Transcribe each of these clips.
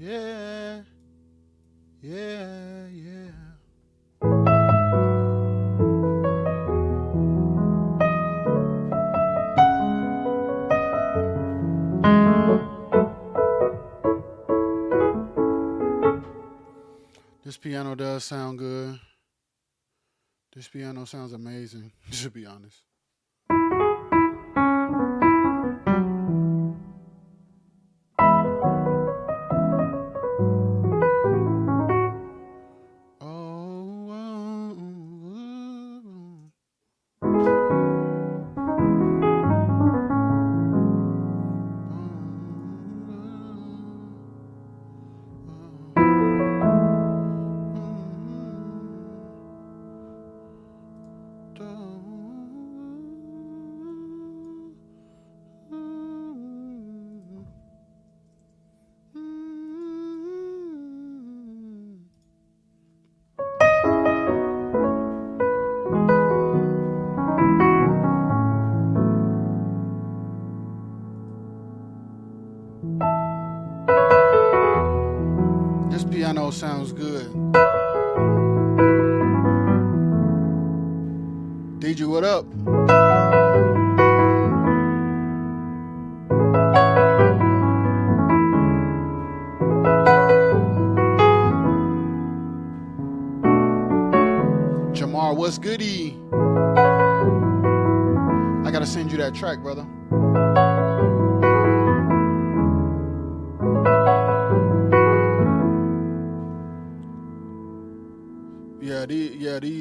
Yeah, yeah, yeah. This piano does sound good. This piano sounds amazing, to be honest. This piano sounds good. DJ, what up? Jamar, what's goody? I gotta send you that track, brother.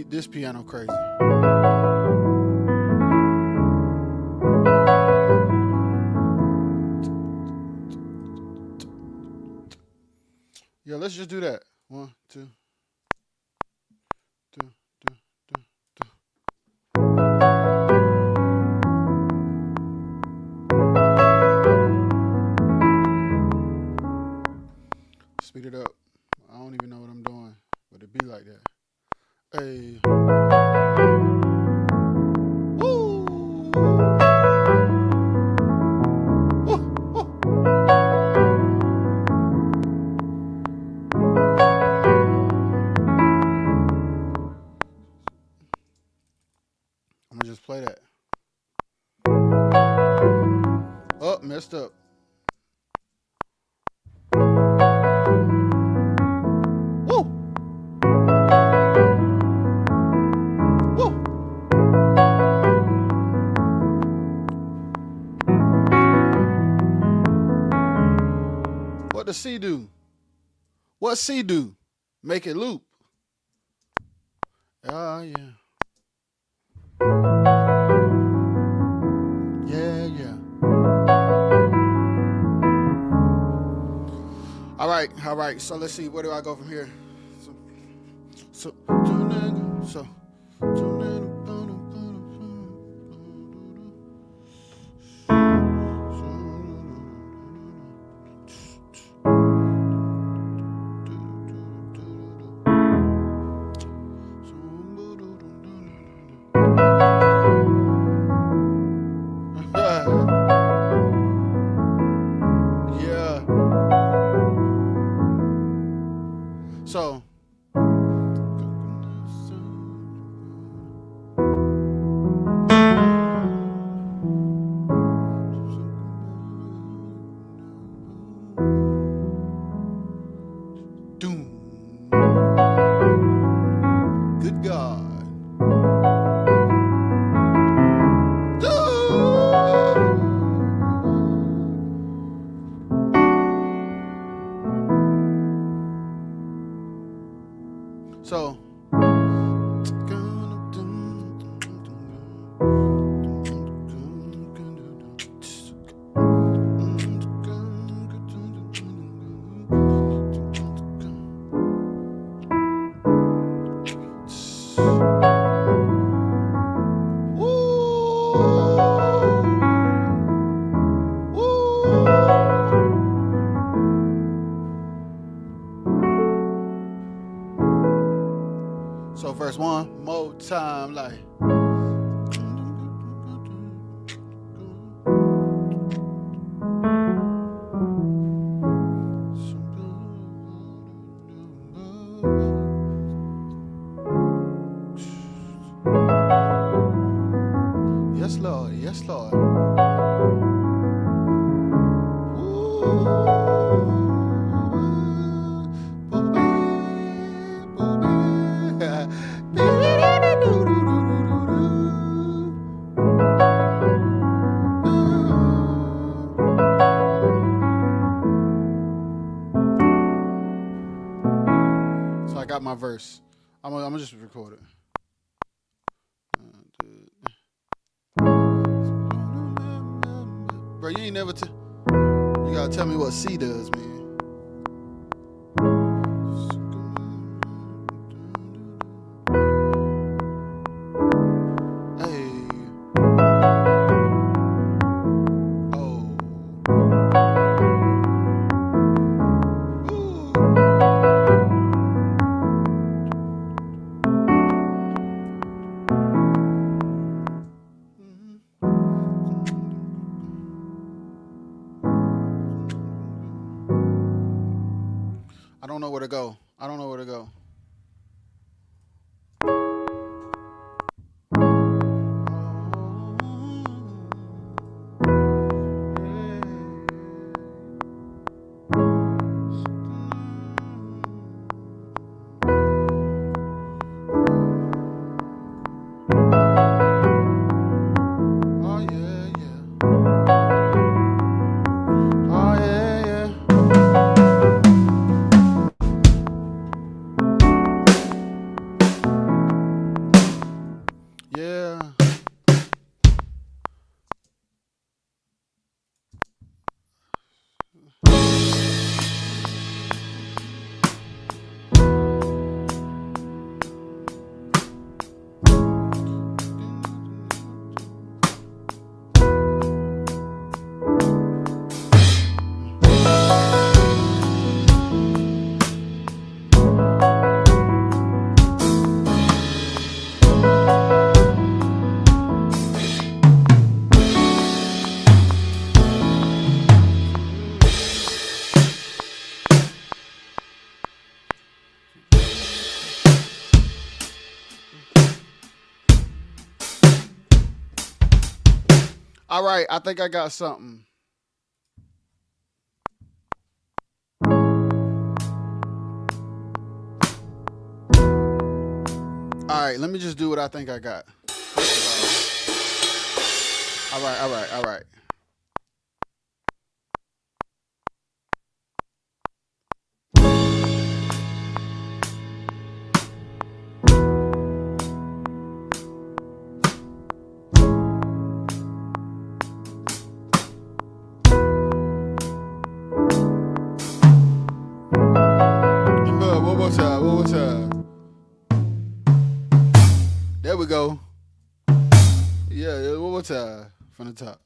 This piano crazy. Yeah, let's just do that. 1, 2. Speed it up. I don't even know what I'm doing, but it be like that. Hey. Woo! Woo! Woo! I'm gonna just play that. Oh, messed up. What does C do? What C do? Make it loop. Oh, yeah. Yeah. All right. So let's see. Where do I go from here? So. So, good God. So, verse 1 more time, like. got my verse. I'm gonna just record it. Bro, you ain't never you gotta tell me what C does, man. I don't know where to go. I don't know where to go. All right, I think I got something. All right, let me just do what I think I got. All right. One more time. There we go. Yeah, one more time from the top.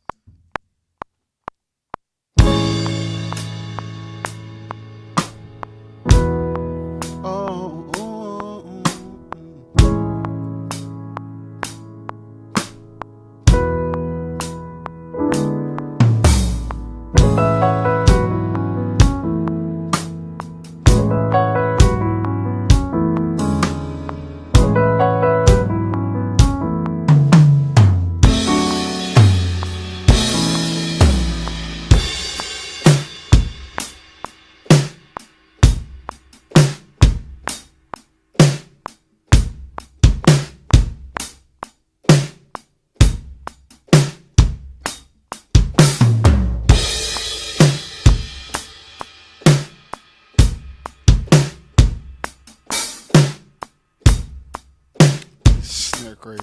They're crazy.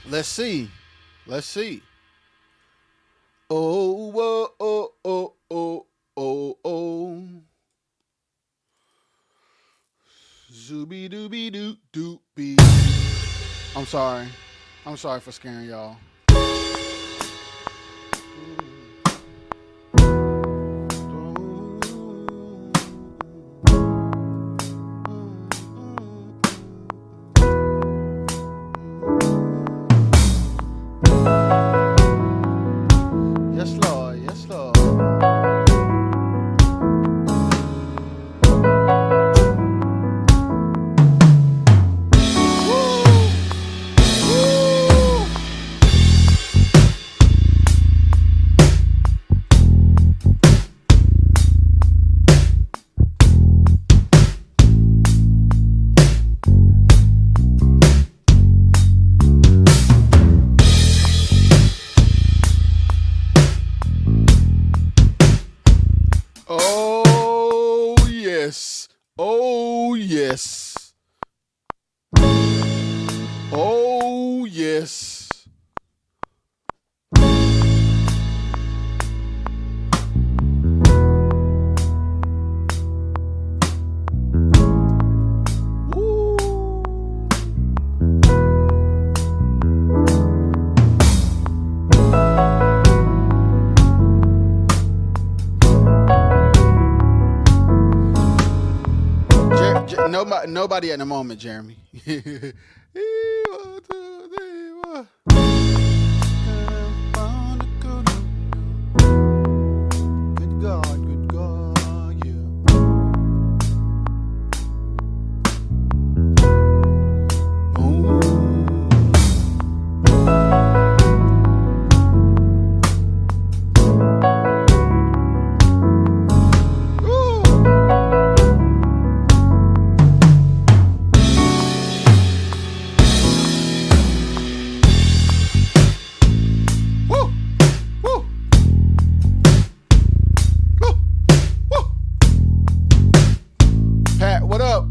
Let's see. Oh. Zooby dooby doo doopy. I'm sorry for scaring y'all. Yes, Lord. Nobody at the moment, Jeremy. Good God, yeah. Pat, what up?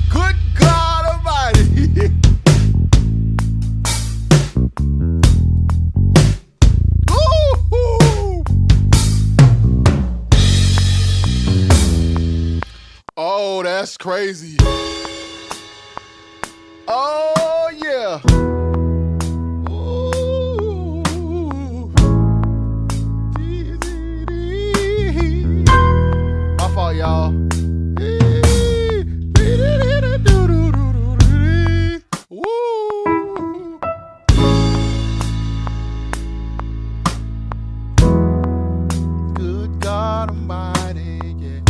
Good God Almighty. Woo-hoo. Oh, that's crazy. Oh, yeah. My fault, y'all. Woo. Good God Almighty, yeah.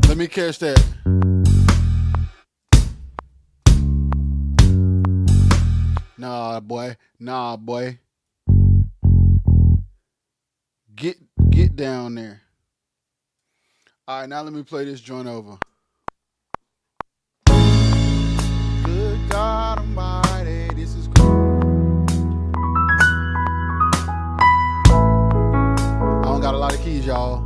Let me catch that. Nah, boy. Get down there. All right, now let me play this joint over. Good God Almighty, this is cool. I don't got a lot of keys, y'all.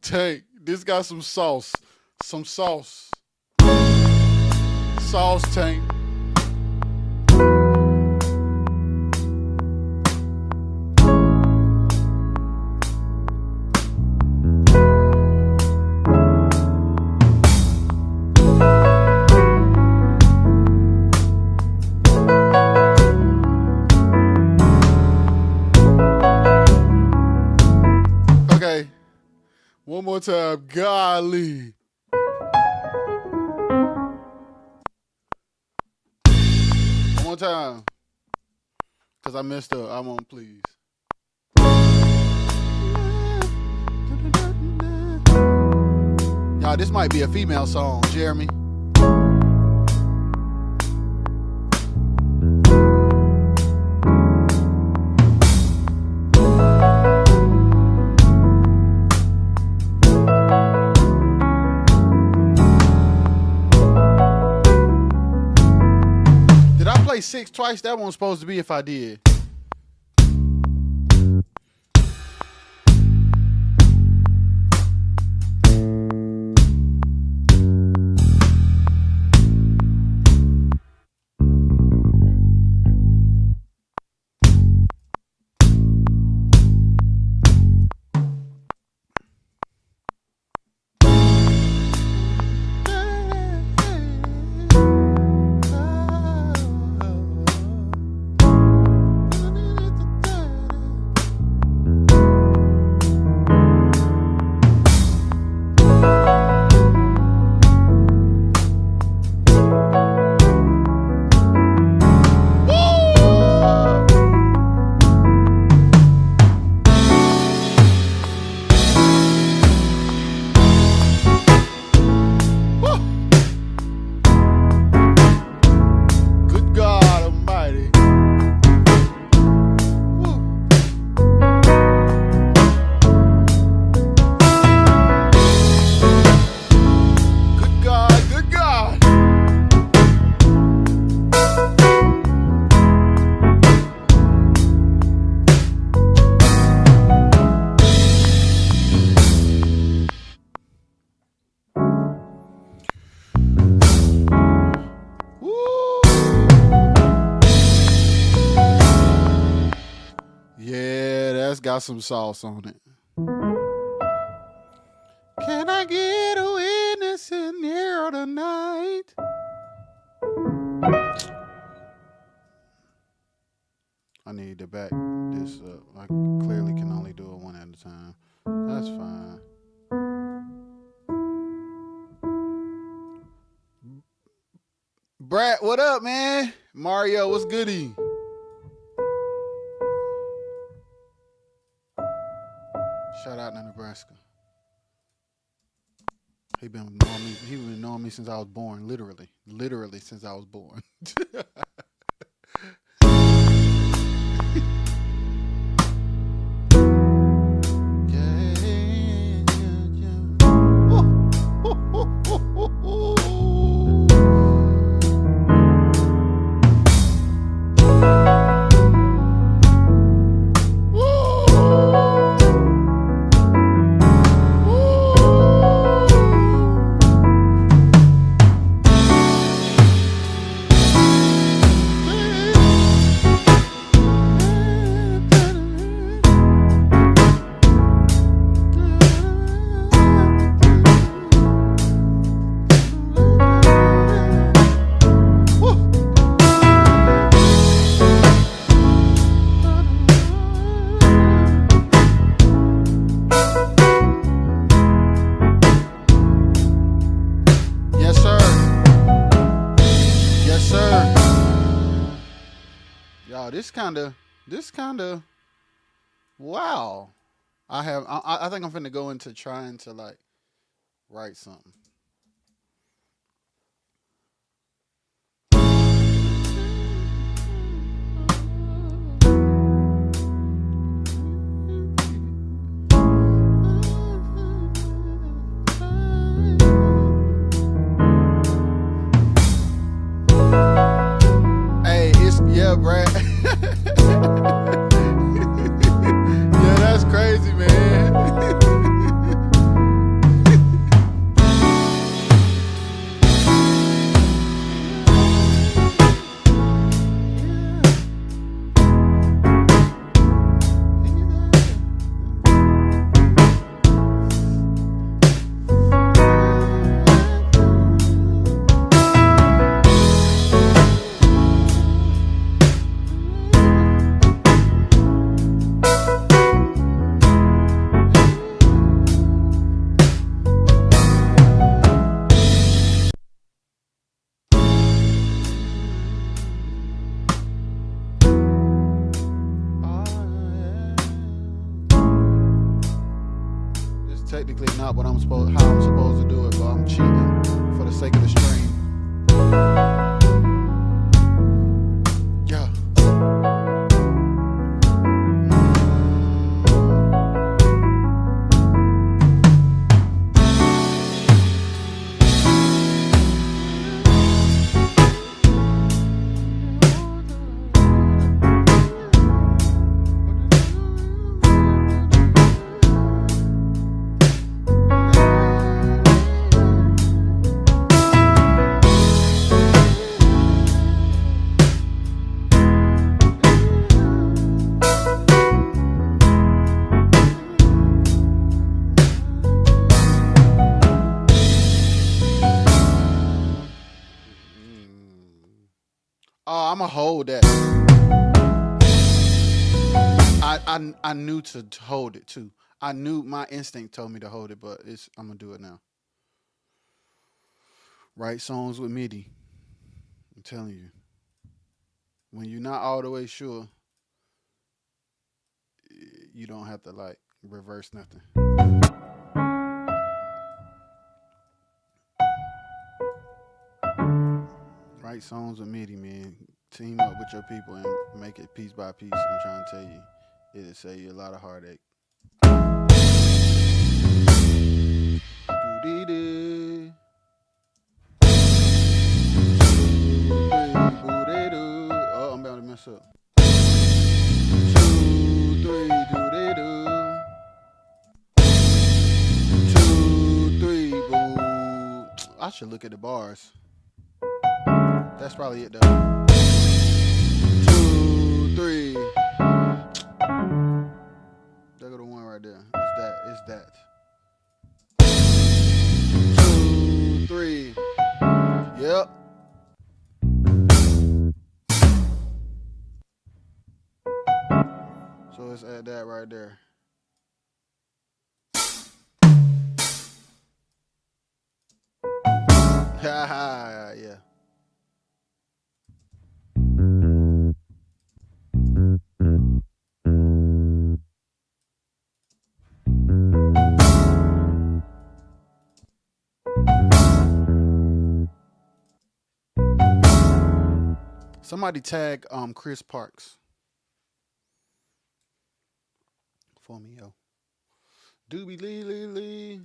Tank. This got some sauce. Sauce, Tank. Okay. One more time. Golly. One more time. Because I messed up. I won't, please. Y'all, this might be a female song, Jeremy. 6 twice. That wasn't supposed to be if I did. Got some sauce on it. Can I get a witness in here tonight? I need to back this up. I clearly can only do it one at a time. That's fine. Brad, what up, man? Mario, what's goody? Shout out to Nebraska. He been knowing me since I was born, literally since I was born. This kind of, wow. I think I'm finna go into trying to like write something. Hey, yeah, Brad. Yeah, that's crazy, man. Technically not how I'm supposed to do it, but I'm cheating for the sake of the stream. Yeah. I'ma hold that. I knew to hold it too. I knew my instinct told me to hold it, but I'm gonna do it now. Write songs with MIDI. I'm telling you, when you're not all the way sure, you don't have to like reverse nothing. Write songs with MIDI, man. Team up with your people and make it piece by piece. I'm trying to tell you, it'll save you a lot of heartache. Do-dee-dee. Oh, I'm about to mess up. 2, 3, do-dee-doo. 2, 3, boo. I should look at the bars. That's probably it though. 2, 3. There go the one right there. It's that. 2, 3. Yep. So let's add that right there. Haha, yeah. Somebody tag Chris Parks for me, yo. Doobie lee lee lee.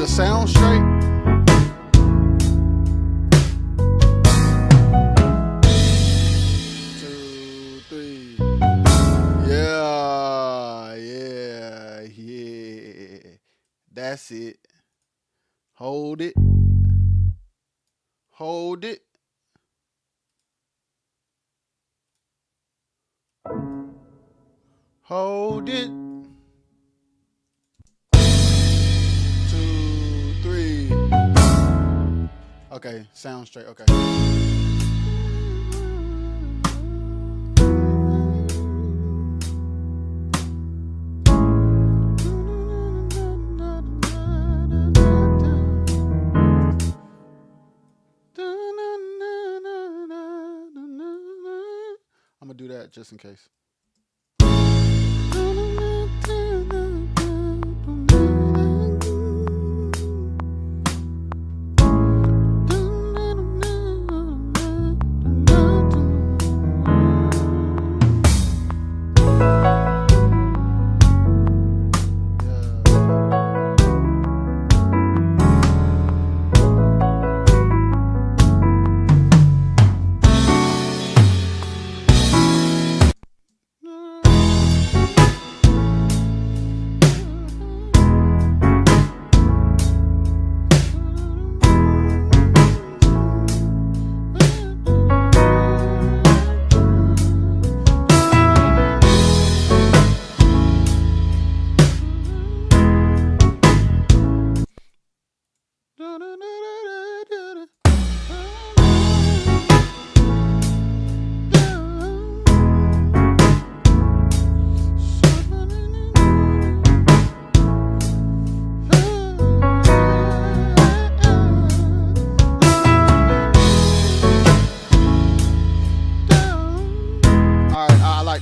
Sound straight. Two, three. Yeah. That's it. Hold it. Hold it. Hold it. Okay, sound straight. Okay. I'm gonna do that just in case.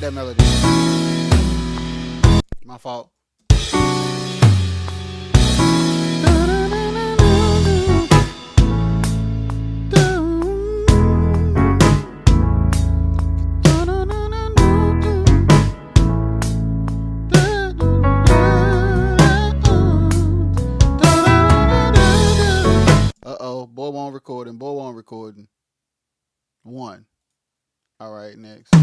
That melody. My fault. recording. Boy one recording. 1. All right, next.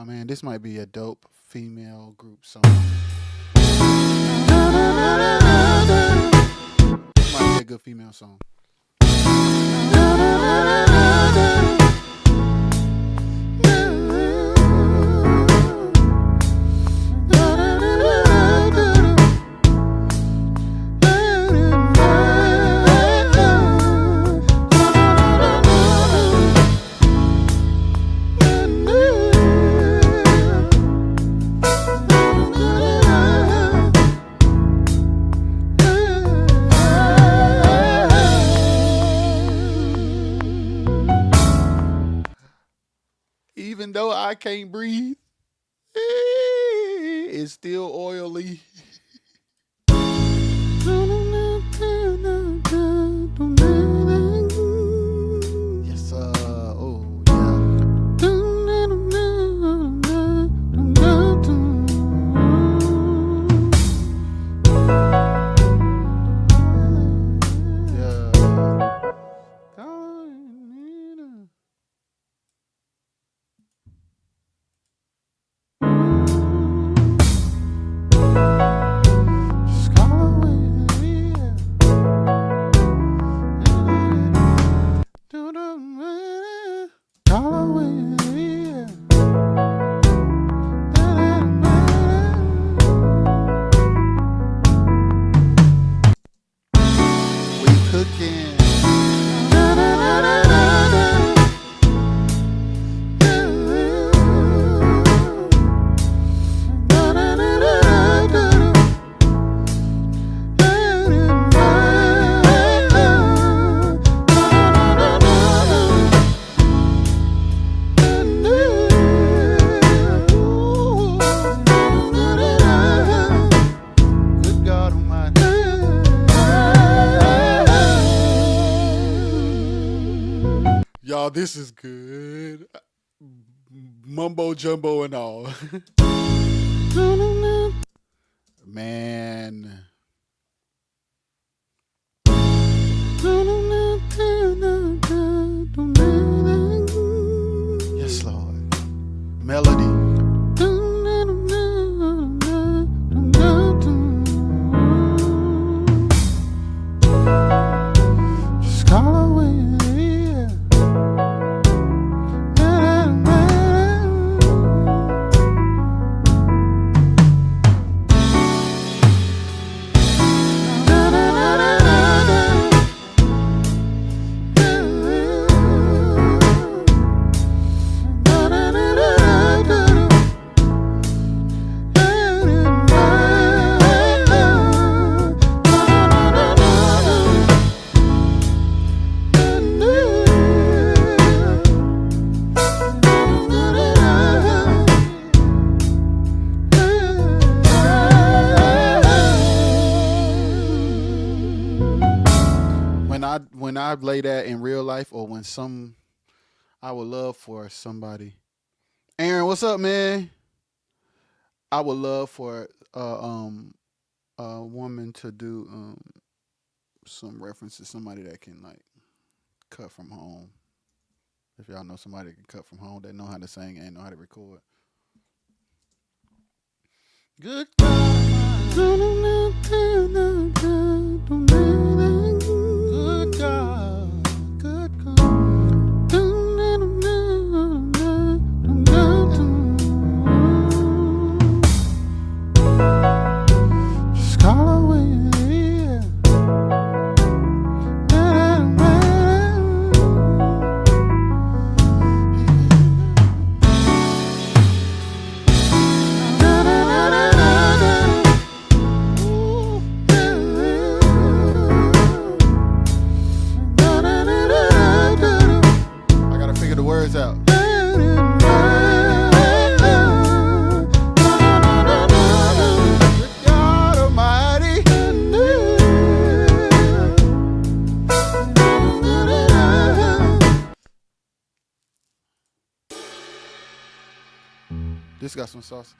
Man, this might be a dope female group song. Might be a good female song. Even though I can't breathe, it's still oily. Yes, oh yeah. Y'all, this is good. Mumbo jumbo and all. Man. Yes, Lord. Melody. when I lay that in real life, or when I would love for somebody. Aaron, what's up, man? I would love for a woman to do some reference to somebody that can like cut from home. If y'all know somebody that can cut from home, that know how to sing and know how to record. Good God. Good God. Good God. Just call away. I gotta figure the words out. God Almighty. This got some sauce.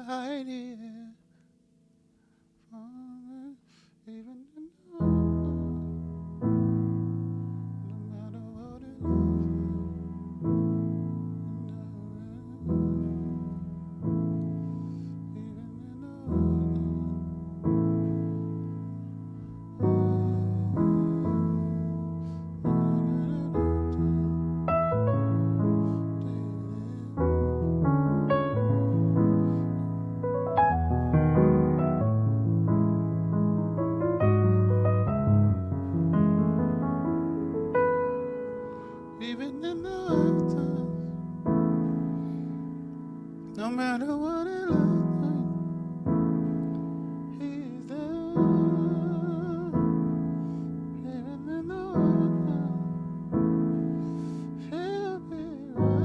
Right here, even no matter what it even in the hard times, no matter what it looks like, He's there. Even in the hard times, He'll be right.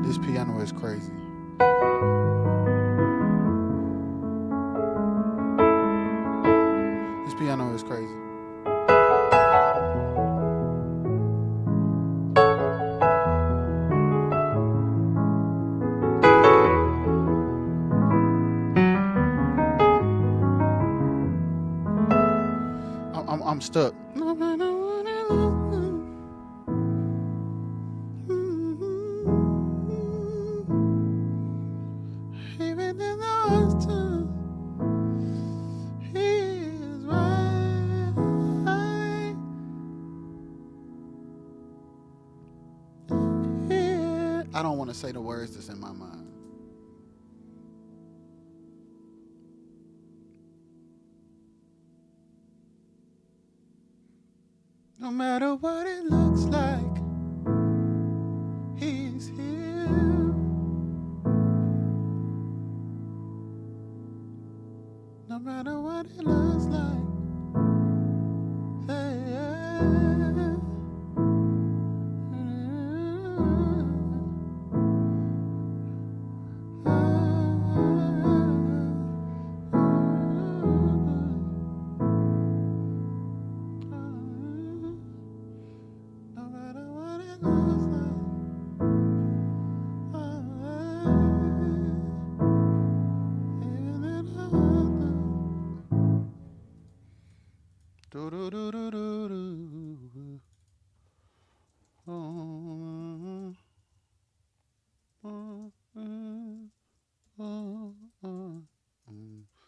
This piano is crazy. This piano is crazy. I'm stuck. No matter what it looks like. Even in the hard times, He is right. Here. I don't want to say the words that's in my mind. No matter what it looks like, He's here. No matter what it looks like,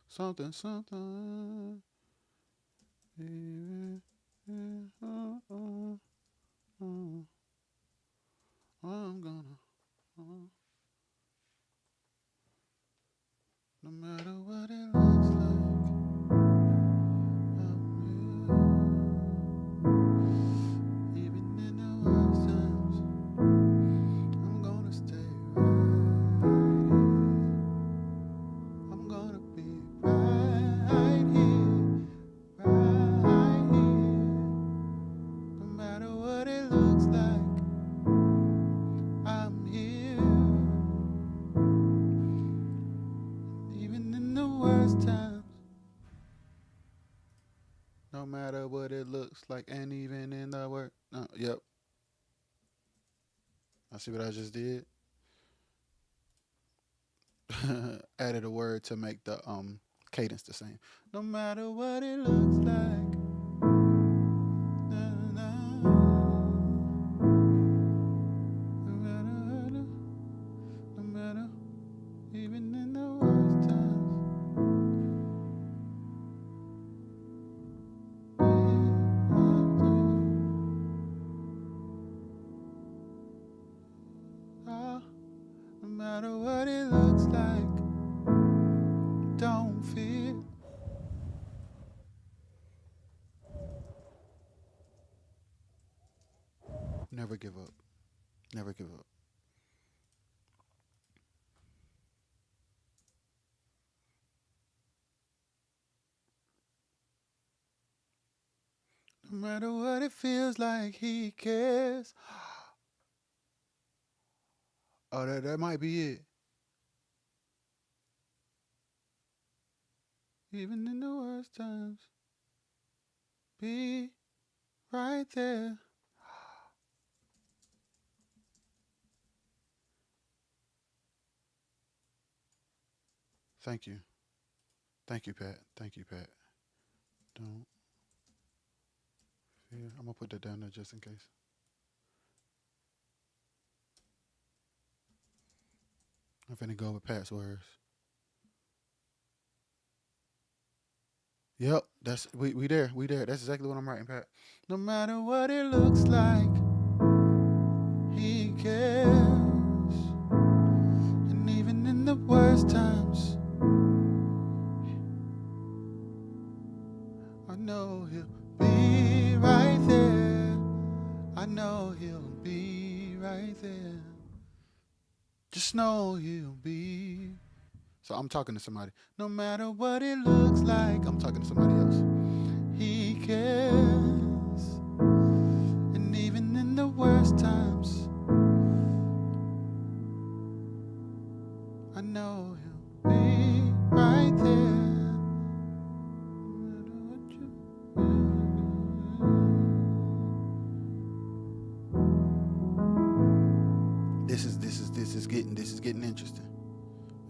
Something, something. I'm gonna, no matter what it looks like, I'm here. Even in the worst times, I'm gonna stay right here. I'm gonna be right here, right here. No matter what it looks like, I'm here. Even in the worst times, no matter what it looks like, and even in the worst. Yep. I see what I just did. Added a word to make the cadence the same. No matter what it looks like. No matter, even in the worst times. No matter what it looks like, don't fear. Never give up. Never give up. No matter what it feels like, he cares. Oh, that might be it. Even in the worst times, be right there. Thank you. Thank you, Pat. Thank you, Pat. Don't fear. I'm going to put that down there just in case. I'm finna go with Pat's words. Yep, that's we there. We there. That's exactly what I'm writing, Pat. No matter what it looks like, he cares. And even in the worst times, I know he'll be right there. I know he'll be right there. Just know he'll be. So I'm talking to somebody. No matter what it looks like, I'm talking to somebody else. He cares. And even in the worst times, I know he'll be right there. No matter what you do. This is getting interesting.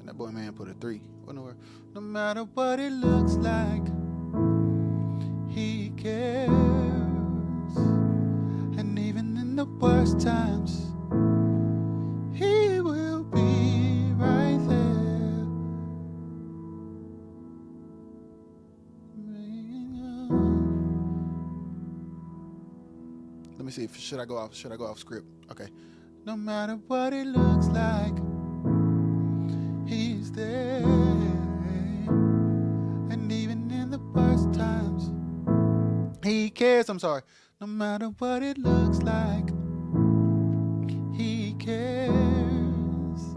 And that boy man put a 3. What in the world? No matter what it looks like, he cares. And even in the worst times, he will be right there. Let me see. Should I go off script? Okay. No matter what it looks like, he's there. And even in the worst times, he cares. I'm sorry. No matter what it looks like, he cares.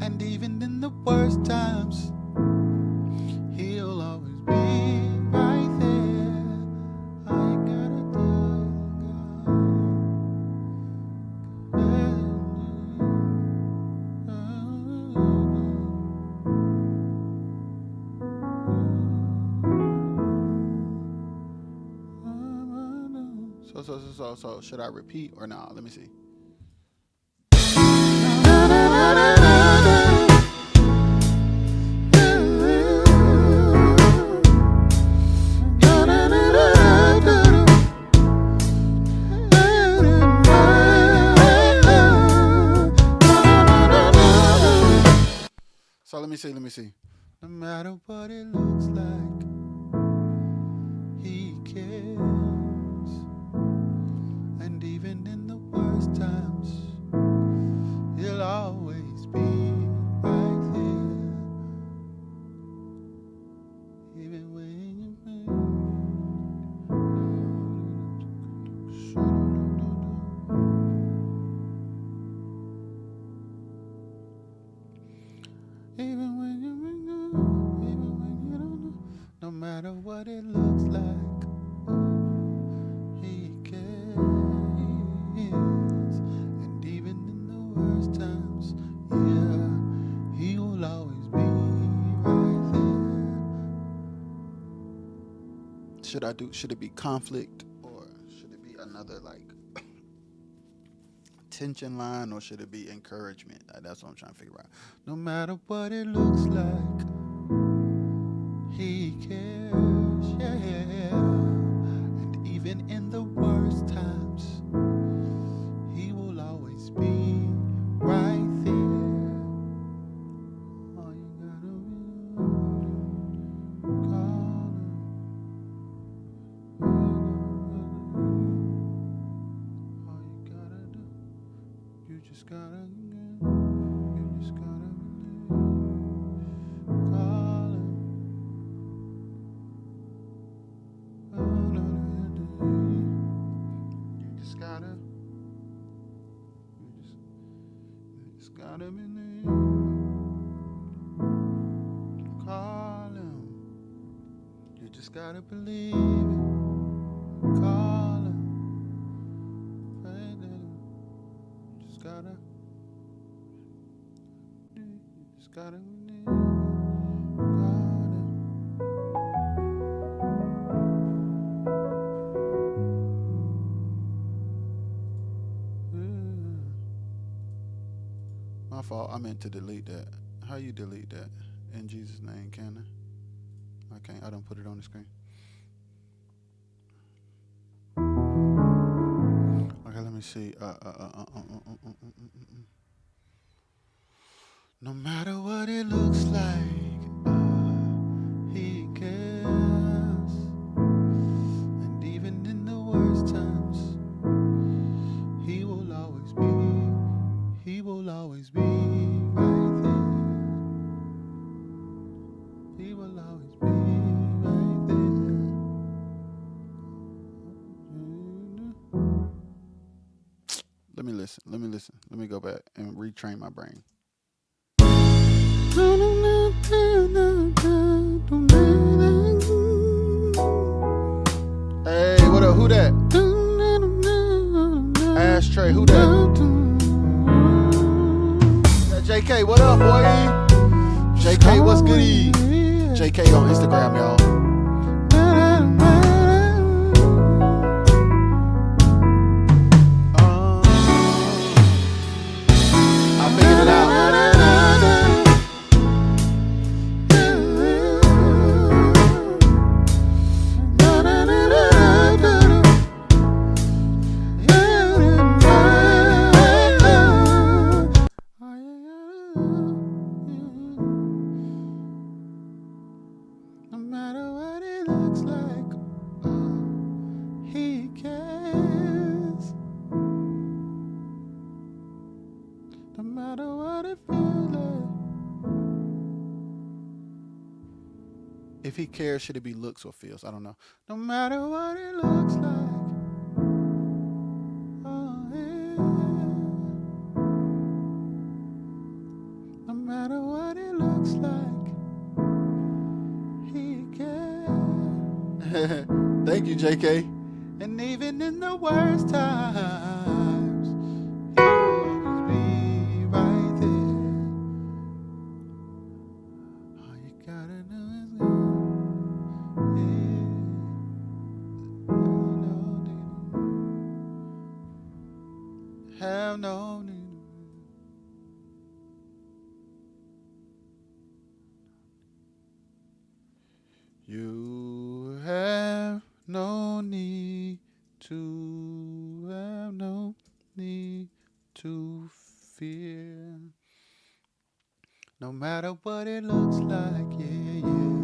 And even in the worst times, he'll always be right there. I ain't gotta do So should I repeat or not? Let me see. see. No matter what it looks like, he cares. And even in the worst times, he'll always be right there. Even when even when you don't know, no matter what it looks like, he cares. And even in the worst times, yeah, he will always be right there. Should it be conflict, or should it be another like tension line, or should it be encouragement? That's what I'm trying to figure out. No matter what it looks like, he cares, yeah. And even in the worst times, he will always be right there. All you gotta do, call him. All you gotta do, you just gotta call him. You just gotta believe. Call him. You just gotta believe it. Call him. Pray that him. You just gotta believe. Call him. My fault. I meant to delete that. How you delete that? In Jesus' name, can I? I can't. I don't put it on the screen. Okay, let me see. No matter what it looks like, he cares. And even in the worst times, he will always be right there. He will always be right there. Let me listen. Let me go back and retrain my brain. Hey, what up? Who that? Ashtray, who that? JK, what up, boy? JK, what's goody? JK on Instagram, y'all. I figured it out. No matter what it looks like, he cares. No matter what it feels like. If he cares, should it be looks or feels? I don't know. No matter what it looks like, oh yeah. No matter what it looks like, he cares. Thank you, JK. And even in the worst times, he'll always be right there. All you gotta do is go. Have no need. You have no need to, have no need to fear. No matter what it looks like, yeah, yeah.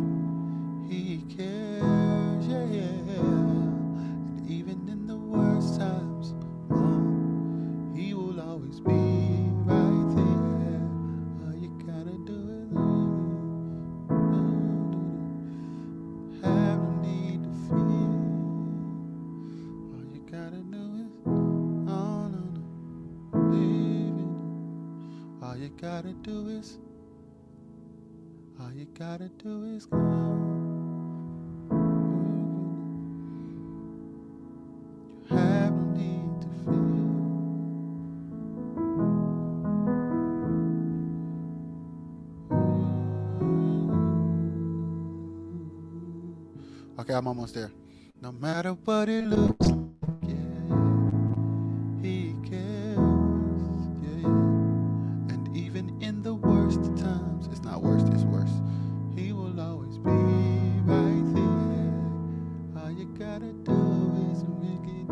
He cares, yeah, yeah. And even in the worst times, he will always be right there. All you gotta do is have no need to fear. All you gotta do is on living. All you gotta do is go. You have no need to fear. Okay, I'm almost there. No matter what it looks like, yeah, he cares, yeah, yeah. And even in the worst times, it's not worst, it's worse. He will always be right there. All you gotta do is make it.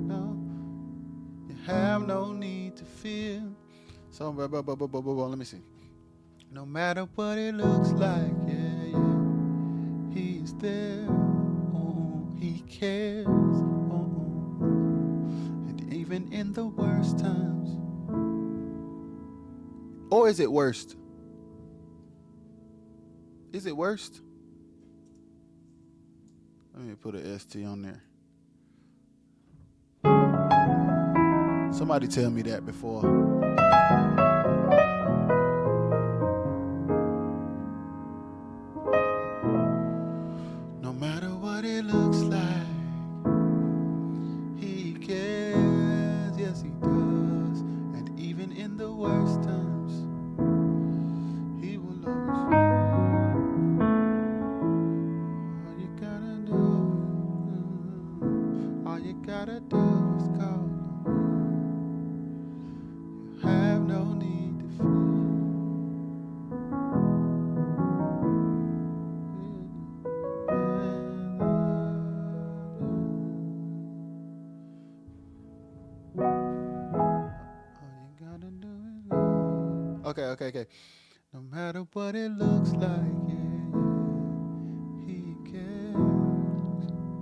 No, you have no need to fear. So, let me see. No matter what it looks like, yeah, yeah, he's there. Oh, he cares. Oh, and even in the worst times. Or is it worst? Is it worst? Let me put an ST on there. Somebody tell me that before. No matter what it looks like, he cares, yes he does. And even in the worst times, he will always. All you gotta do is call. You have no need to fear. Okay. No matter what it looks like, yeah, he cares.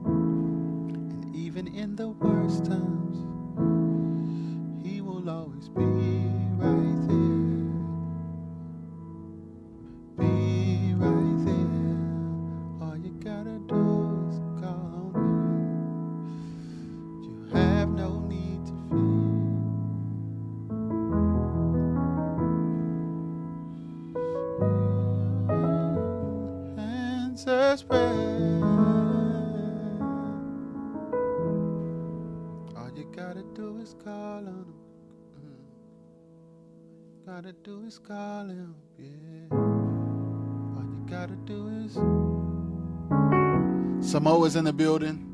And even in the worst times, he will always be right there. Be right there. All you gotta do is call on him. You have no need to fear. Spread. All you gotta do is call on him. Gotta do is call him, yeah. All you gotta do is. Samoa's in the building.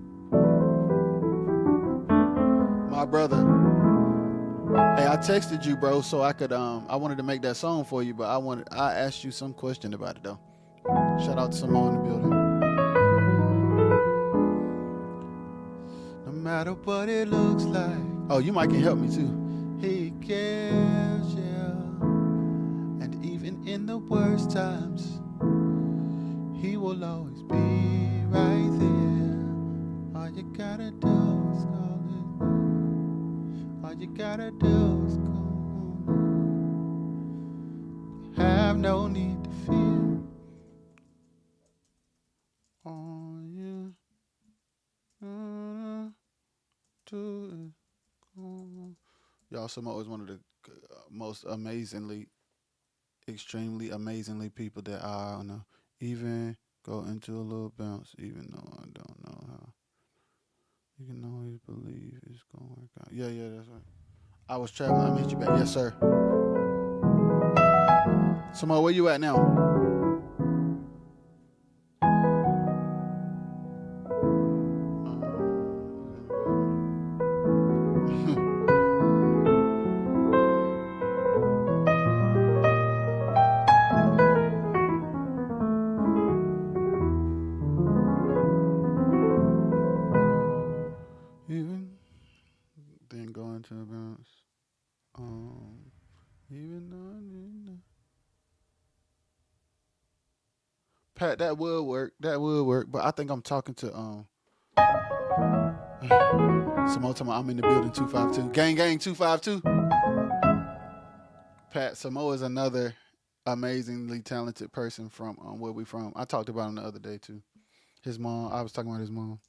My brother. Hey, I texted you, bro, so I could I wanted to make that song for you, but I asked you some question about it though. Shout out to Samoa in the building. No matter what it looks like. Oh, you might can help me too. He cares, yeah. And even in the worst times, he will always be right there. All you gotta do is call him. All you gotta do is call him. You have no need to fear. Y'all, Samoa is one of the most extremely amazingly people that I know. Even go into a little bounce, even though I don't know how. You can always believe it's gonna work out. Yeah, that's right. I was traveling. I hit you back. Yes, sir. Samoa, where you at now? Even then go into a bounce. Pat, that would work. That would work. But I think I'm talking to some more time. I'm in the building 252. Gang 252. Pat Samoa is another amazingly talented person from where we from. I talked about him the other day too. His mom. I was talking about his mom.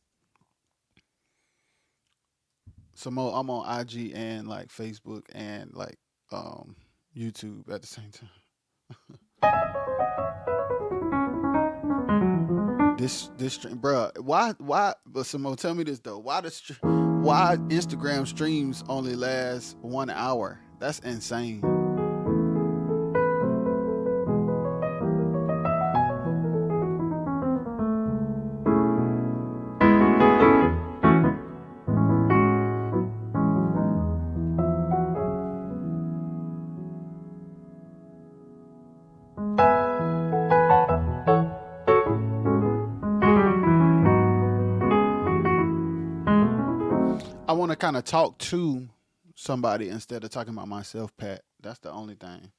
Samoa, I'm on IG and like Facebook and like YouTube at the same time. This stream, bro. Why? But Samoa, tell me this though. Why Instagram streams only last 1 hour? That's insane. I want to kind of talk to somebody instead of talking about myself, Pat. That's the only thing.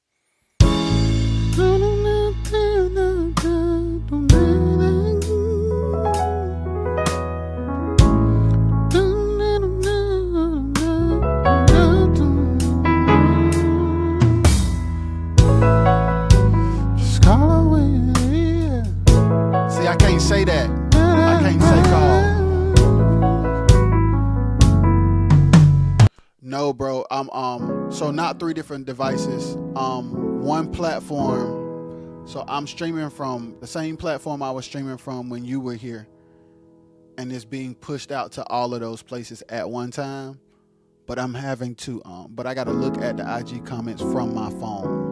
See, I can't say that. I can't say call. No, bro. I'm so not 3 different devices. One platform. So I'm streaming from the same platform I was streaming from when you were here. And it's being pushed out to all of those places at one time. But I'm having to but I gotta look at the IG comments from my phone.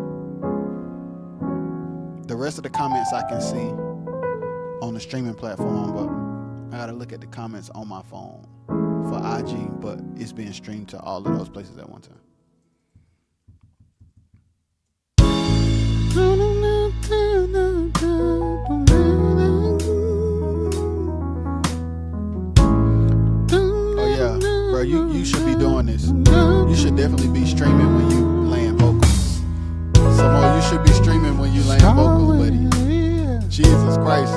The rest of the comments I can see on the streaming platform, but I gotta look at the comments on my phone for IG, but it's being streamed to all of those places at one time. Oh yeah, bro, you should be doing this. You should definitely be streaming when you laying vocals. Some you should be streaming when you laying vocals, buddy. Jesus Christ.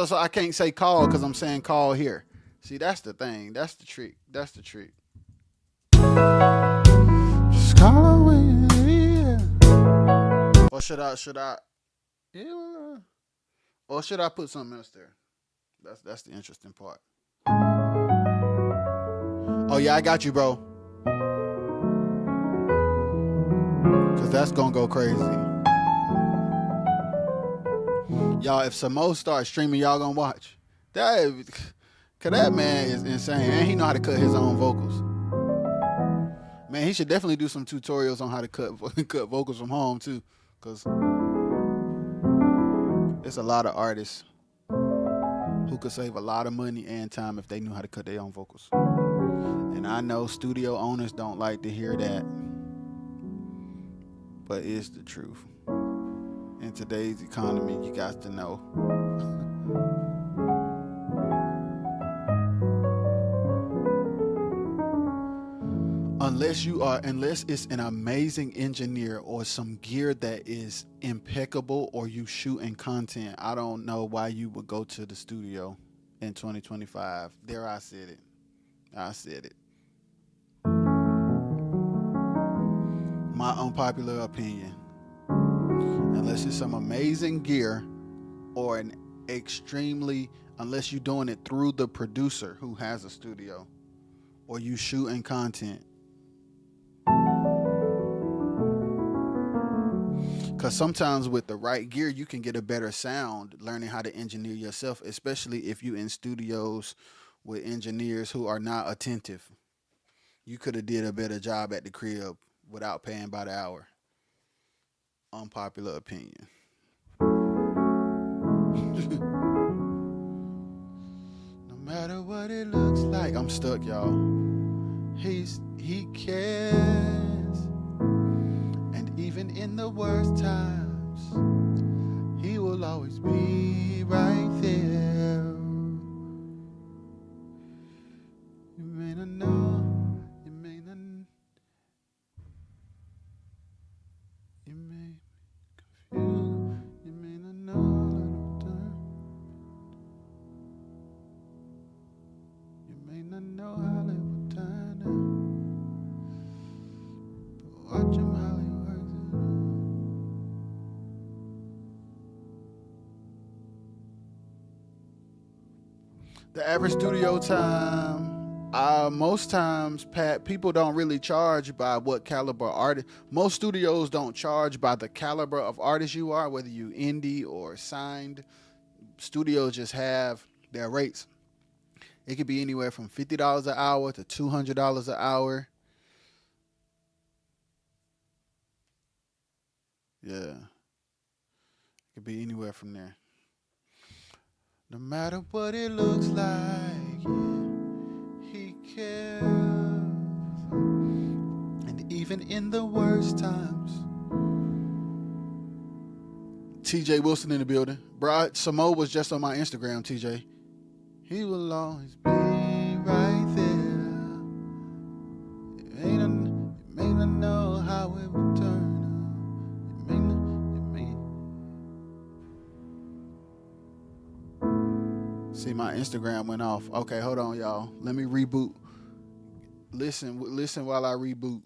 So I can't say call because I'm saying call here. See, that's the thing. That's the trick. That's the trick. Just call away. Or should I? Yeah. Or should I put something else there? That's the interesting part. Oh yeah, I got you, bro. Cause that's gonna go crazy. Y'all, if Samo starts streaming, y'all gonna watch. Cause that man is insane. And he know how to cut his own vocals. Man, he should definitely do some tutorials on how to cut vocals from home too. Cause there's a lot of artists who could save a lot of money and time if they knew how to cut their own vocals. And I know studio owners don't like to hear that, but it's the truth. In today's economy, you got to know. Unless it's an amazing engineer or some gear that is impeccable, or you shooting content, I don't know why you would go to the studio in 2025. There, I said it. I said it. My unpopular opinion. Unless it's some amazing gear or unless you're doing it through the producer who has a studio, or you shooting content. Because sometimes with the right gear, you can get a better sound learning how to engineer yourself, especially if you in studios with engineers who are not attentive. You could have did a better job at the crib without paying by the hour. Unpopular opinion. No matter what. I'm stuck, y'all. He cares, and even in the worst times, he will always be right there. You may not know, you may not, you may confuse, you may not know all of the time. You may not know how it will turn out, but watch him how he works it out. The average studio time, most times, Pat, people don't really charge by what caliber artist. Most studios don't charge by the caliber of artist you are, whether you indie or signed. Studios just have their rates. It could be anywhere from $50 an hour to $200 an hour. Yeah. It could be anywhere from there. No matter what it looks like, yeah, he cares. And even in the worst times. TJ Wilson in the building. Bro, Samo was just on my Instagram, TJ. He will always be right there. You may not know how it will turn out. You may. See, my Instagram went off. Okay, hold on, y'all. Let me reboot. Listen while I reboot.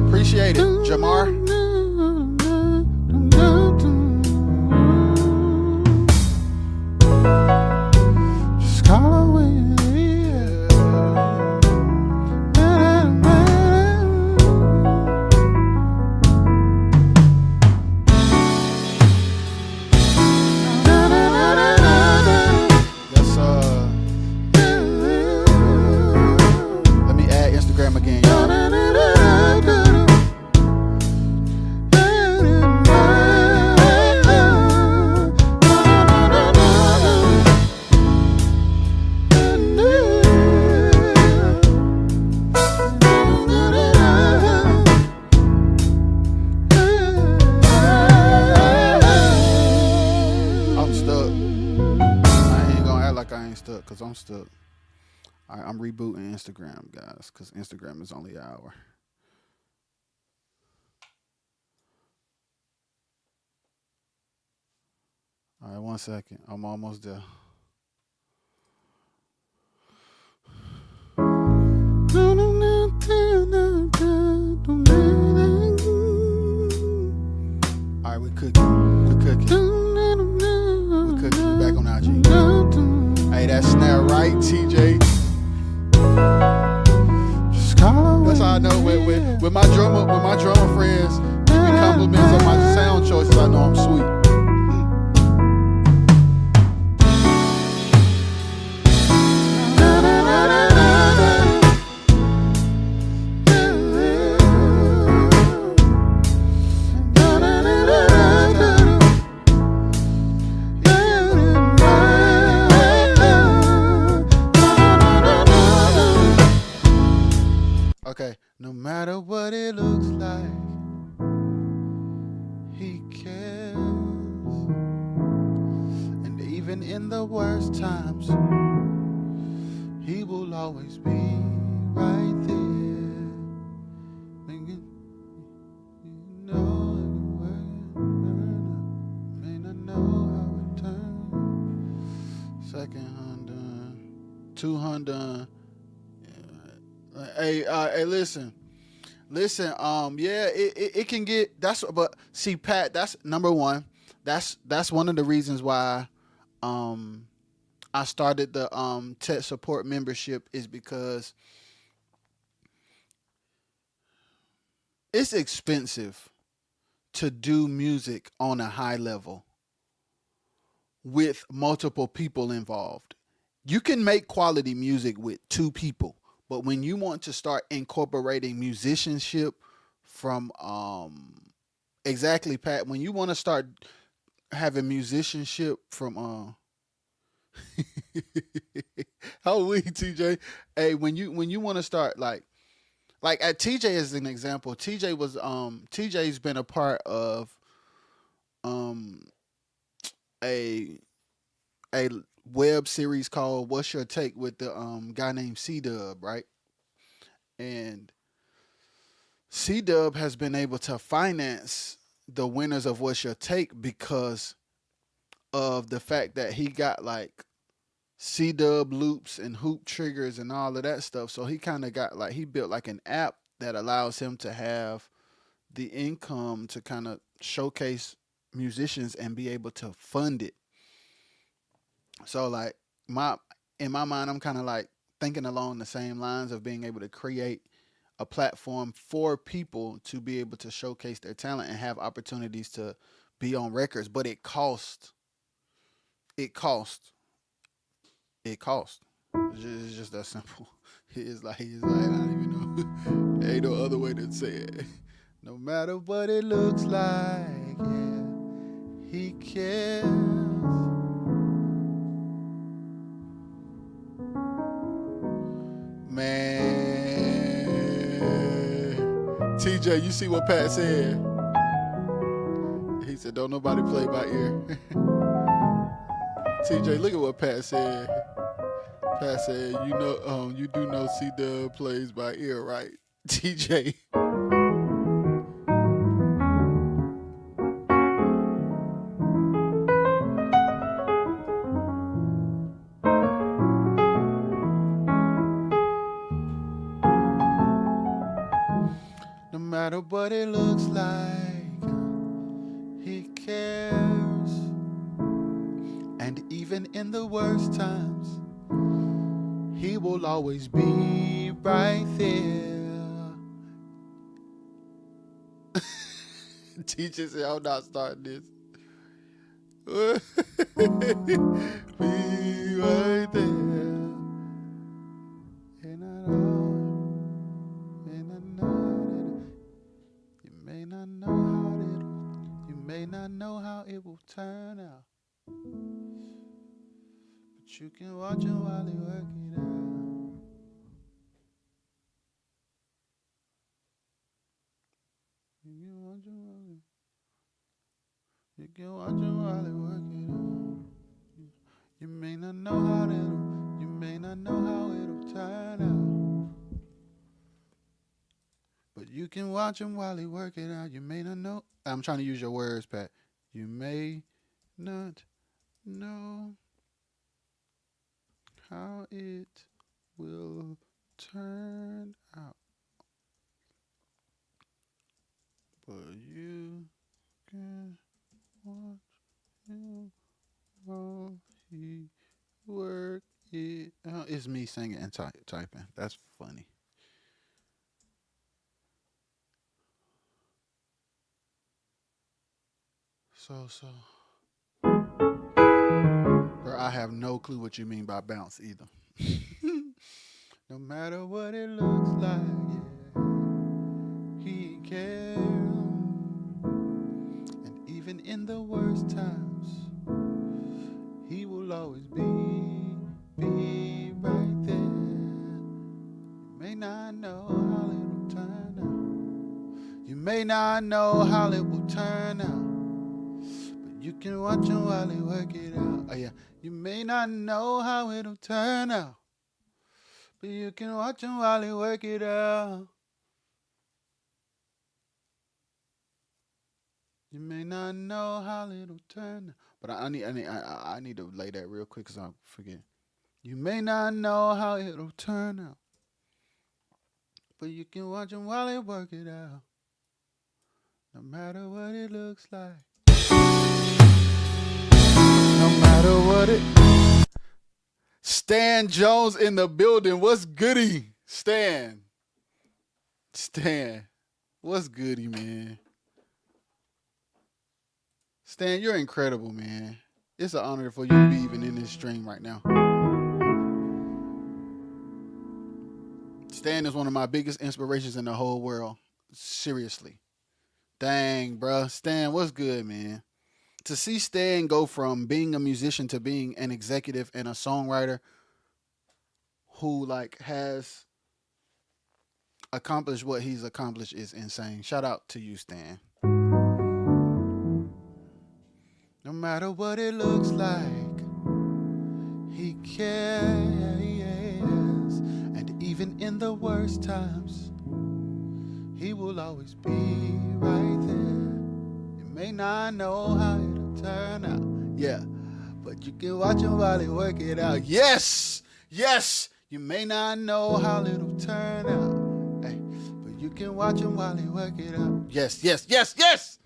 Appreciate it, Jamar. Just call away. Let me add Instagram again, y'all. Because I'm stuck. All right, I'm rebooting Instagram, guys, because Instagram is only an hour. All right, 1 second. I'm almost there. All right, we cooking. We back on IG. Hey, that snare right, TJ. That's how I know with my drummer friends give me compliments on my sound choices. I know I'm sweet. Okay, no matter what it looks like, he cares. And even in the worst times, he will always be right there. Thinking, you know, may not know how it turns. Second Honda, 200. Hey, listen. Yeah, it can get but see, Pat, that's number one. That's one of the reasons why I started the TET support membership, is because it's expensive to do music on a high level with multiple people involved. You can make quality music with 2 people. But when you want to start incorporating musicianship from Exactly, Pat. When you want to start having musicianship from how we TJ? Hey, when you want to start like at TJ as an example, TJ's been a part of um a a web series called What's Your Take with the guy named C Dub, right? And C Dub has been able to finance the winners of What's Your Take because of the fact that he got like C Dub loops and hoop triggers and all of that stuff. So he kind of got like he built like an app that allows him to have the income to kind of showcase musicians and be able to fund it. So like my in my mind, I'm kind of like thinking along the same lines of being able to create a platform for people to be able to showcase their talent and have opportunities to be on records. But it costs. It costs. It costs. It's just that simple. It's like I don't even know. There ain't no other way to say it. No matter what it looks like, yeah, he cares. Man, TJ, you see what Pat said? He said, "Don't nobody play by ear." TJ, look at what Pat said. Pat said, you do know C Dub plays by ear, right?" TJ. No matter what it looks like, he cares. And even in the worst times, he will always be right there. Teacher said, "I'm not starting this." Be right there. And I know, and I know that you may not know how you may not know how it will turn out, but you can watch him while he work it out. You can watch him while he work it out. You may not know how it'll, you may not know how it'll turn out, but you can watch him while he work it out. You may not know. I'm trying to use your words, Pat. You may not know how it will turn out, but you can watch him while he work it out. It's me singing and typing. That's funny. So, girl, I have no clue what you mean by bounce either. No matter what it looks like, yeah, he cares. And even in the worst times, he will always be right there. You may not know how it will turn out. You may not know how it will turn out, but you can watch him while he work it out. Oh yeah, you may not know how it'll turn out, but you can watch him while he work it out. You may not know how it'll turn out. But I need to lay that real quick because I forget. You may not know how it'll turn out, but you can watch him while he work it out. No matter what it looks like. No matter what it. Stan Jones in the building. What's goody? Stan. What's goody, man? Stan, you're incredible, man. It's an honor for you to be even in this stream right now. Stan is one of my biggest inspirations in the whole world. Seriously. Dang, bruh. Stan, what's good, man? To see Stan go from being a musician to being an executive and a songwriter who like has accomplished what he's accomplished is insane. Shout out to you, Stan. No matter what it looks like, he cares. And even in the worst times, he will always be right there. You may not know how it'll turn out. Yeah. But you can watch him while he work it out. Yes! Yes! You may not know how it'll turn out. Hey, but you can watch him while he work it out. Yes, yes, yes, yes!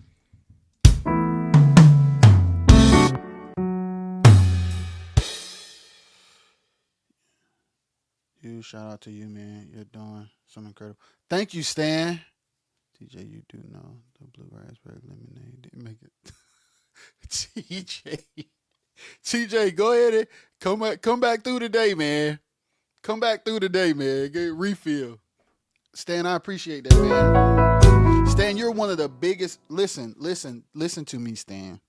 Huge shout out to you, man. You're doing some incredible. Thank you, Stan. TJ, you do know the blue raspberry lemonade didn't make it. TJ. TJ, go ahead and come back through today, man. Come back through today, man. Get refill. Stan, I appreciate that, man. Stan, you're one of the biggest. Listen to me, Stan.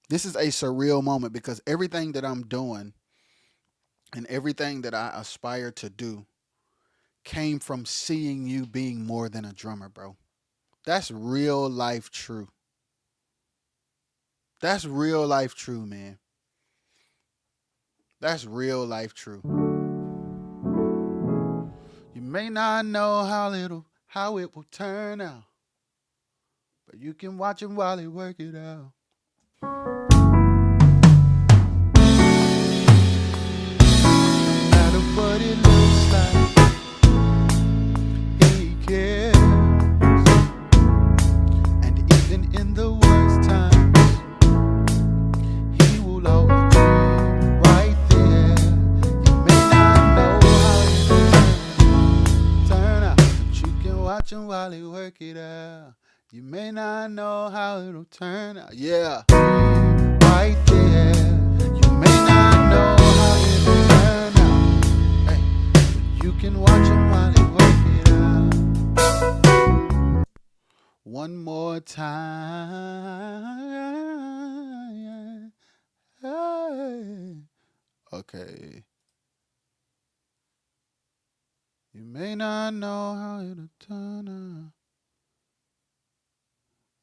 This is a surreal moment because everything that I'm doing and everything that I aspire to do came from seeing you being more than a drummer, bro. That's real life true. That's real life true, man. That's real life true. You may not know how it will turn out, but you can watch him while he work it out. No matter what it looks like, he cares. And even in the worst times, he will always be right there. You may not know how it turn out, but you can watch him while he work it out. You may not know how it'll turn out. Yeah, right there. You may not know how it'll turn out. Hey, but you can watch him while he work it out. One more time. Okay. You may not know how it'll turn out.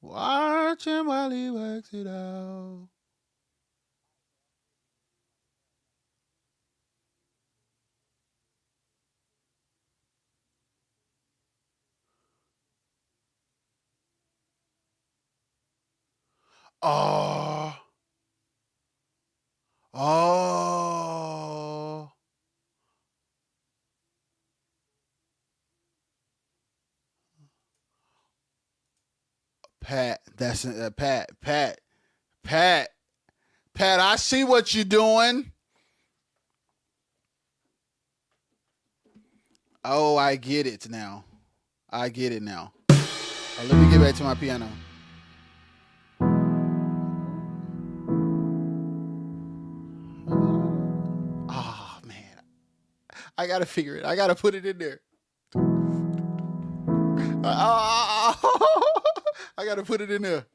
Watch him while he works it out. Oh. Oh. Pat, that's Pat. Pat, I see what you're doing. Oh, I get it now. I get it now. Let me get back to my piano. Oh, man. I got to figure it. I got to put it in there. I got to put it in there.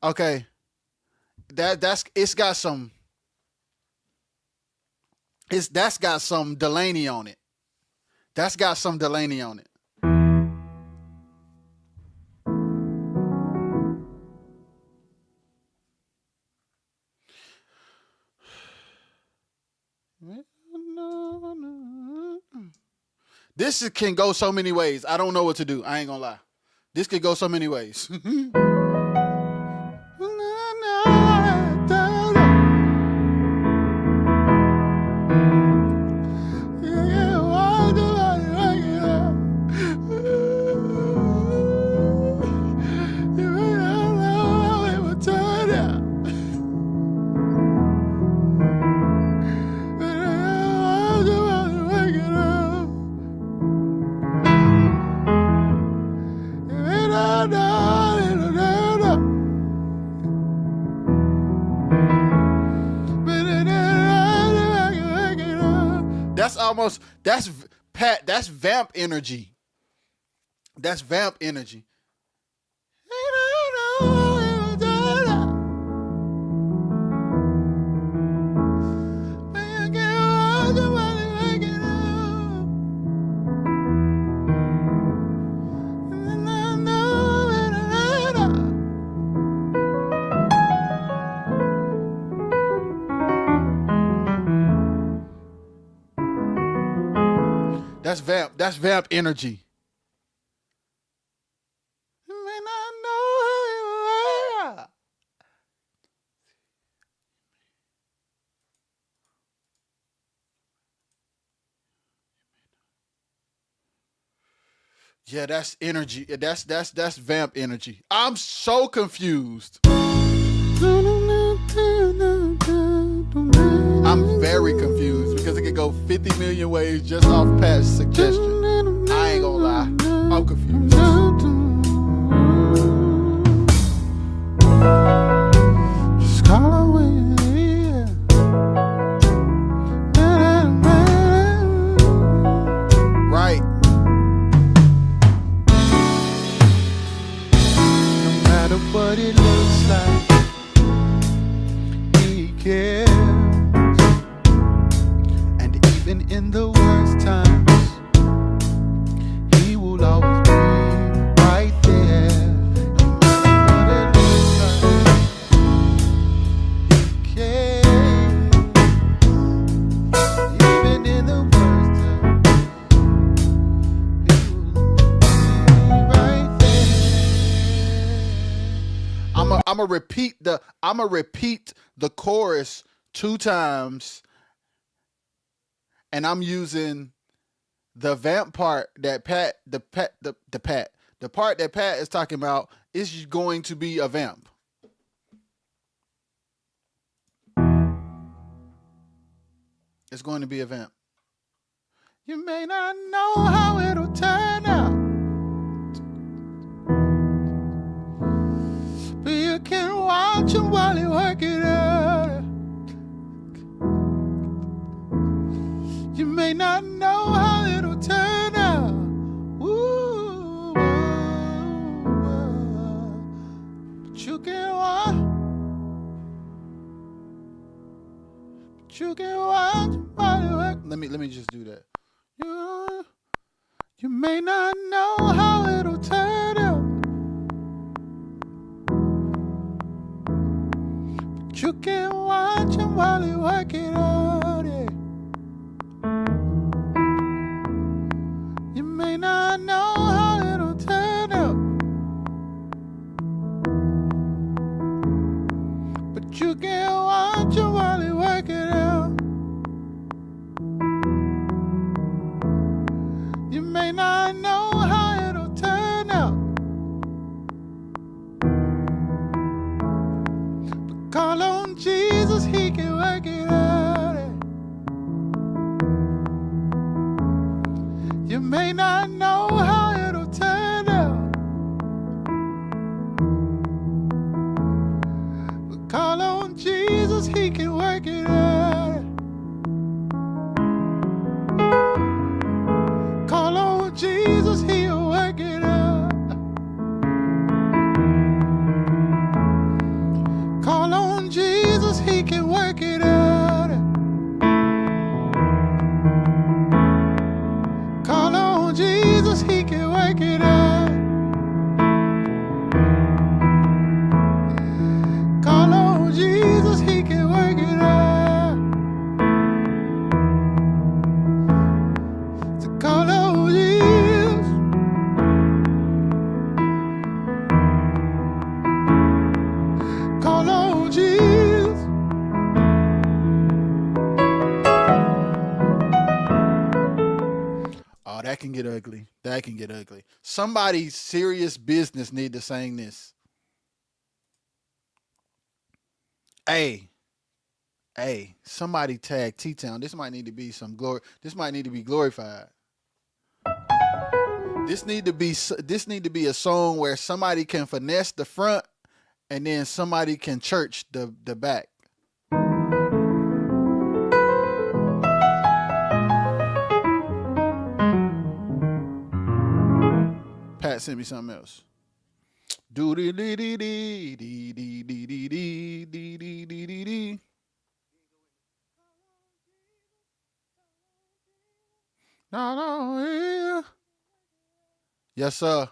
Okay, that's it's got some that's got some Delaney on it. That's got some Delaney on it. This can go so many ways. I don't know what to do. I ain't gonna lie. This could go so many ways. That's Pat, that's vamp energy. That's vamp energy. That's vamp energy. You may not know how you are. Yeah, that's energy. That's vamp energy. I'm so confused. I'm very confused because it could go 50 million ways just off Pat's suggestion. I ain't gonna lie. I'm confused. Just call away. Right. No matter what it looks like, he cares. And even in the worst times, he will always be right there. No matter what it looks like, he cares. Even in the worst times, he will be right there. I'ma repeat the chorus 2 times, and I'm using the vamp part that the part that Pat is talking about is going to be a vamp. It's going to be a vamp. You may not know how it'll turn out, but you can watch him while he work it out. You may not know how it'll turn out. Ooh, but you can watch. But you can watch while you work. Let me just do that. You may not know how it'll turn out, but you can watch him while you work it out. Yeah. You may not know how it'll turn out, but you can watch him while you work it out. You may not know how it'll turn out, but call on Jesus, he can work it out. You may not know how it'll turn out, but call on Jesus, he can work it out. Call on Jesus, he'll work it out. Call on Jesus, he can work it out. Call on Jesus, he can work it out. Call on Jesus, he can work it out. So call on Jesus. Call on Jesus. Oh, that can get ugly. That can get ugly. Somebody's serious business need to sing this. Hey, somebody tag T-Town. This might need to be some glory. This might need to be glorified. This need to be a song where somebody can finesse the front and then somebody can church the back. Pat sent me something else. Do dee dee dee dee dee dee dee dee dee dee dee dee dee. No, yes, sir.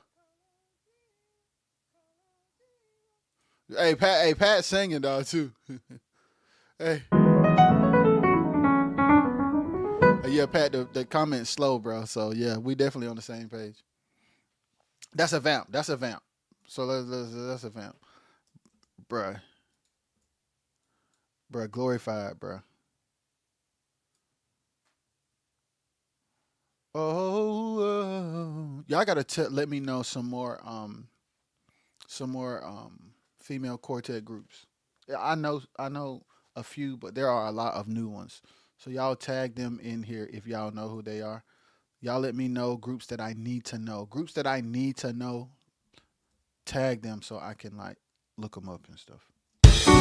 Hey, Pat singing, dog, too. Hey. Yeah, Pat, the comment's slow, bro. So, yeah, we definitely on the same page. That's a vamp. So, that's a vamp. Bruh. Glorified, bruh. Oh, y'all gotta let me know some more female quartet groups. Yeah, I know a few, but there are a lot of new ones. So y'all tag them in here if y'all know who they are. Y'all let me know groups that I need to know. Groups that I need to know. Tag them so I can like look them up and stuff. No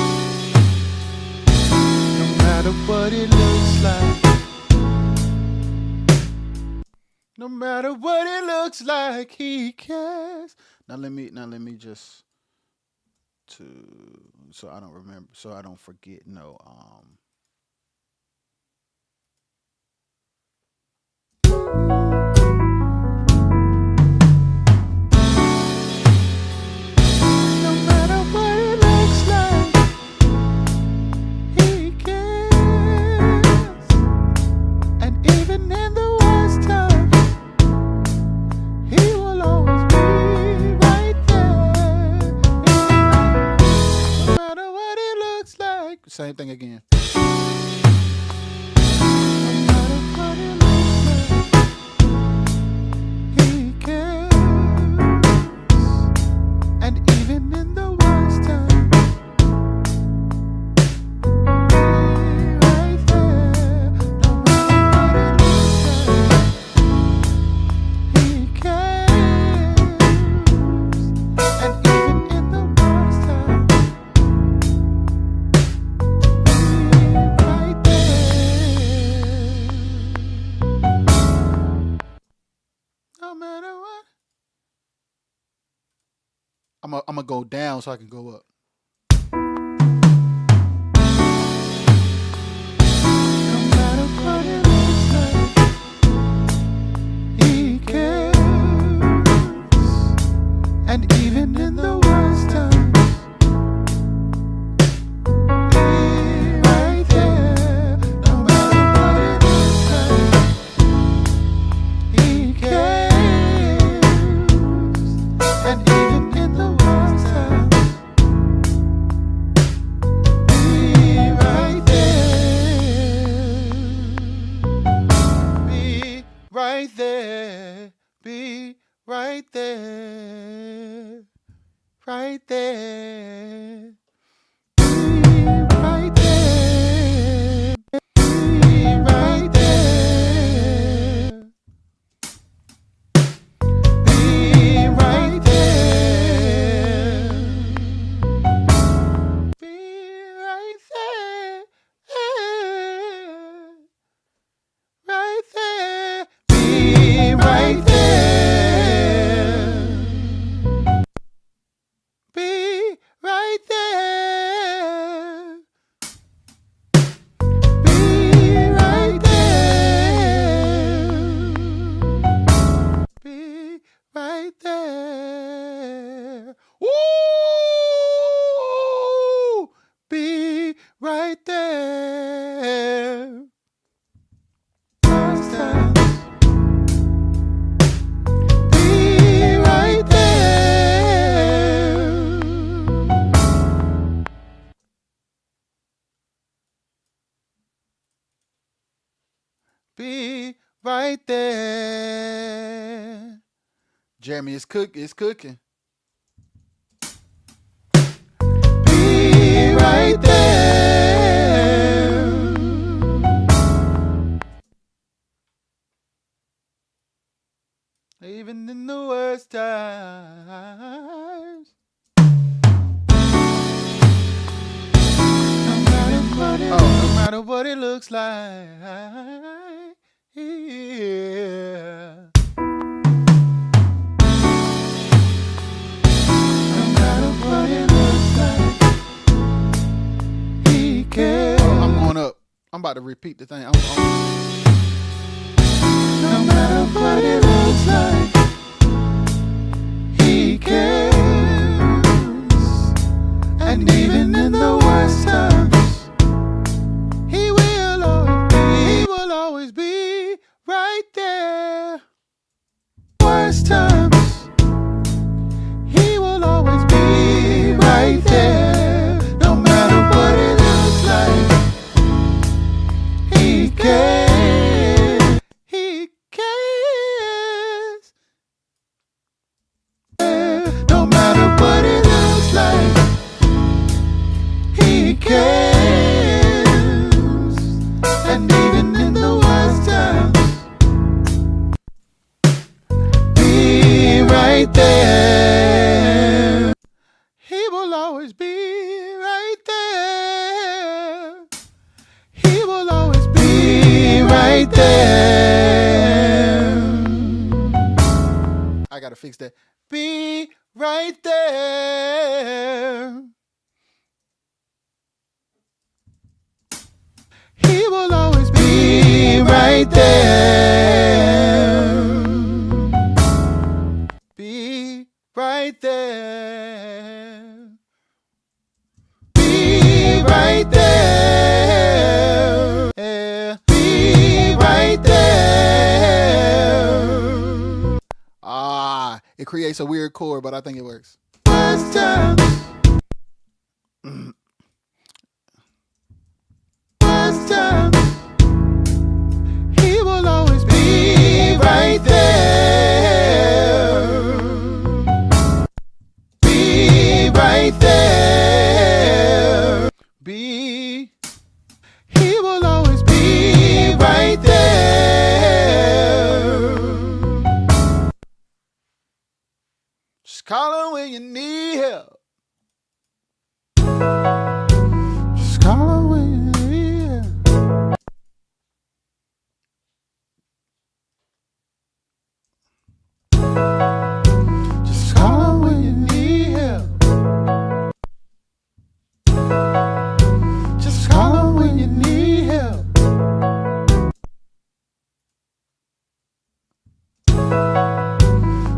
matter what it looks like. No matter what it looks like, he cares. Now let me just so I don't remember, so I don't forget. No, no matter what it looks like, he cares, and even in the worst times. He will always be right there. No matter what it looks like. Same thing again. No matter what it looks like, he cares. And even in the worst time, be right there. No matter what it looks like, he cares. And even in the worst time, be right there. No matter what. I'm gonna go down so I can go up. No matter what it looks like, he cares. And even in the worst times, be right there. No matter what it looks like, he cares. And even in the worst times, be right there. Be right there. Be right there. Right there. Be right there. Be right there. Be right there. Be right there. Right there. Be right there. Be right there. Be right there. Be right there. Woo! Be right there. First time. Be right there. Be right there. Jeremy, it's cooking. Be right there. Even in in the worst times. No matter what it looks like. Yeah. No matter what it looks like, he cares. Oh, I'm going up. I'm about to repeat the thing. No matter what it looks like, he cares. And even in the worst times, he will always be right there. Worst times, he will always be right there. No matter what it looks like, he cares. He cares. No matter what it looks like, he cares. And even in the worst times, be right there. He will always be right there. He will always be right there. I gotta fix that. Be right there. He will always be right there. Be right there. Be right there. Be right there. It creates a weird chord, but I think it works. First time. First time. He will always be right there. Be right there. He will always be right there. Just call him when you need help. Just call him when you need help. Just call him when you need help. Just call him when you need help.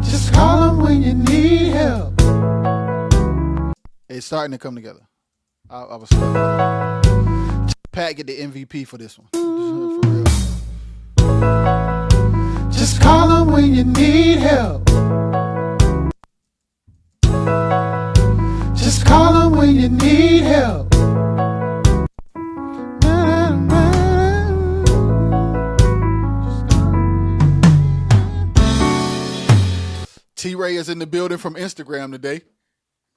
Just call him when you need help. It's starting to come together. I was stuck. Pat get the MVP for this one. For real. Just call him when you need help. Just call him when you need help. T-Ray is in the building from Instagram today.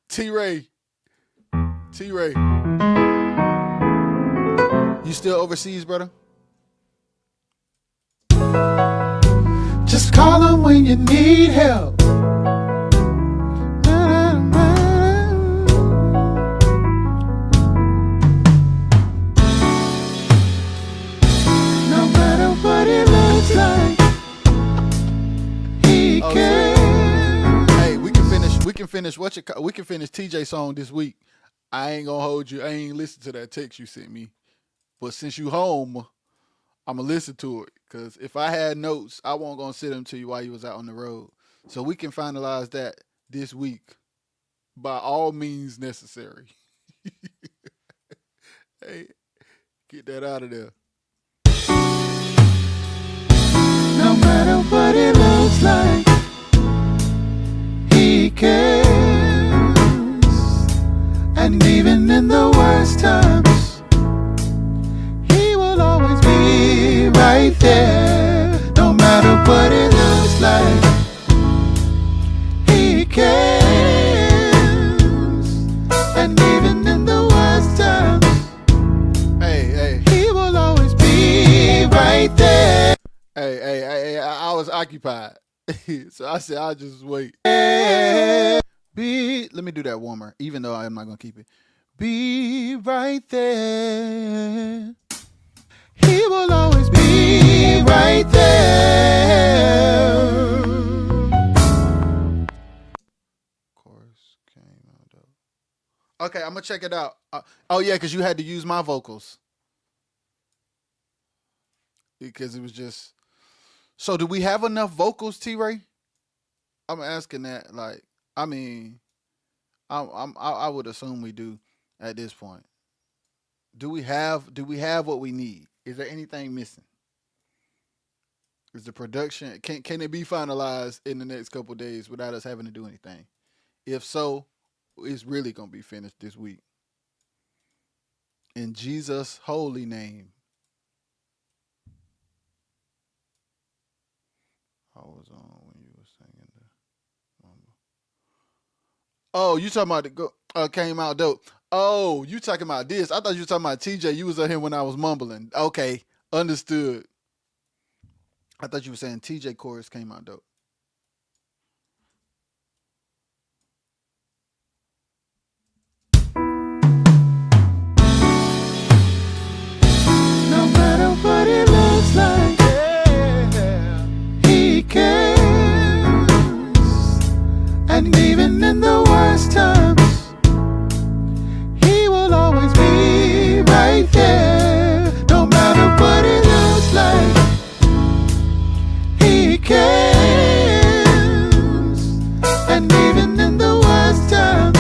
T-Ray. You still overseas, brother? Just call him when you need help. No matter what it looks like, he cares. Hey, we can finish TJ song this week. I ain't gonna hold you. I ain't listen to that text you sent me. But since you home, I'm gonna listen to it. Cause if I had notes, I wasn't gonna send them to you while you was out on the road. So we can finalize that this week by all means necessary. Hey, get that out of there. No matter what it looks like, he cares. And even in the worst times, he will always be right there. No matter what it looks like, he cares. And even in the worst times, he will always be right there. Hey, I was occupied. So I said, I'll just wait. Let me do that warmer, even though I'm not going to keep it. Be right there. He will always be right there. Chorus came out though. Okay, I'm going to check it out. Oh, yeah, because you had to use my vocals. Because it was just... So do we have enough vocals, T-Ray? I'm asking that. Like, I mean, I would assume we do at this point. Do we have what we need? Is there anything missing? Is the production can it be finalized in the next couple of days without us having to do anything? If so, it's really gonna be finished this week. In Jesus' holy name. I was on when you were singing the. Oh, you talking about the came out dope. Oh, you talking about this? I thought you were talking about TJ. You was on here when I was mumbling. Okay, understood. I thought you were saying TJ chorus came out dope. No matter what it looks like, yeah, he cares. And even in the worst times, he will always be right there. No matter what it looks like, he cares. And even in the worst times,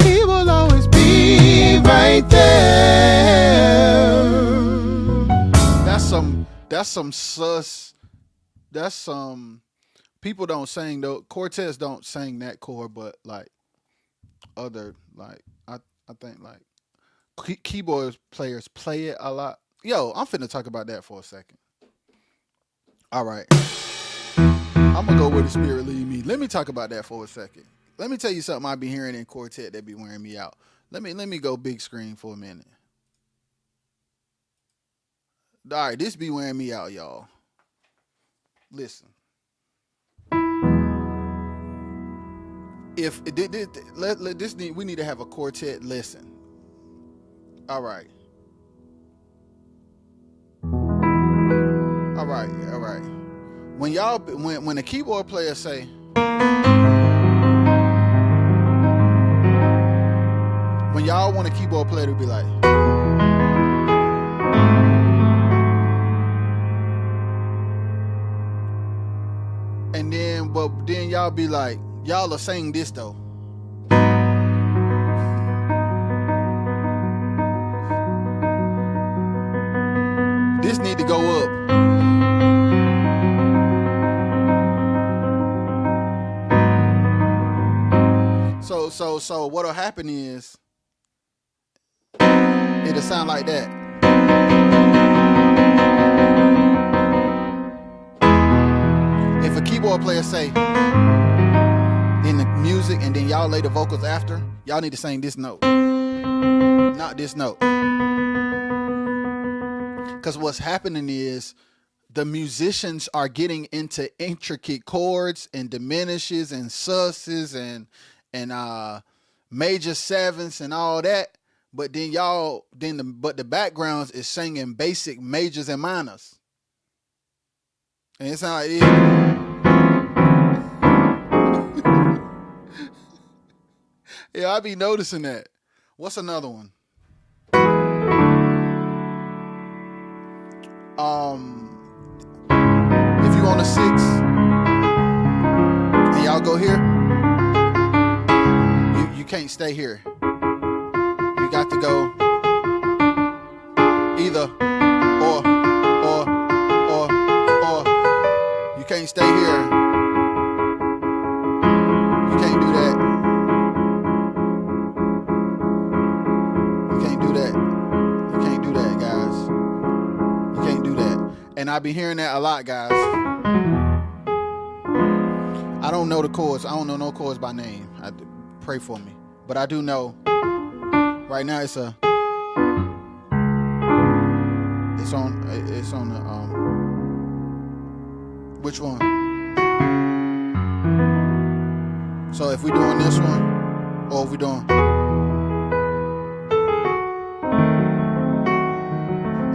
he will always be right there. That's some sus. That's some people don't sing though. Quartets don't sing that chord, but like other I think like keyboard players play it a lot. Yo, I'm finna talk about that for a second. All right, I'm gonna go where the spirit lead me. Let me talk about that for a second. Let me tell you something I be hearing in quartet that be wearing me out. Let me go big screen for a minute. All right, this be wearing me out, y'all. Listen. If we need to have a quartet lesson. All right. When a keyboard player say, when y'all want a keyboard player to be like, and then y'all be like, y'all are saying this though. This need to go up. So what'll happen is it'll sound like that. If a keyboard player say in the music and then y'all lay the vocals after, y'all need to sing this note, not this note. Because what's happening is the musicians are getting into intricate chords and diminishes and susses and major sevenths and all that, but then the backgrounds is singing basic majors and minors, and it's not like it. Yeah, I be noticing that. What's another one? If you on a 6 and y'all go here, you can't stay here. You got to go either or. You can't stay here. You can't do that. You can't do that. You can't do that, guys. You can't do that. And I be hearing that a lot, guys. I don't know the chords. I don't know no chords by name. Pray for me. But I do know right now it's on the Which one? So if we doing this one, or if we doing,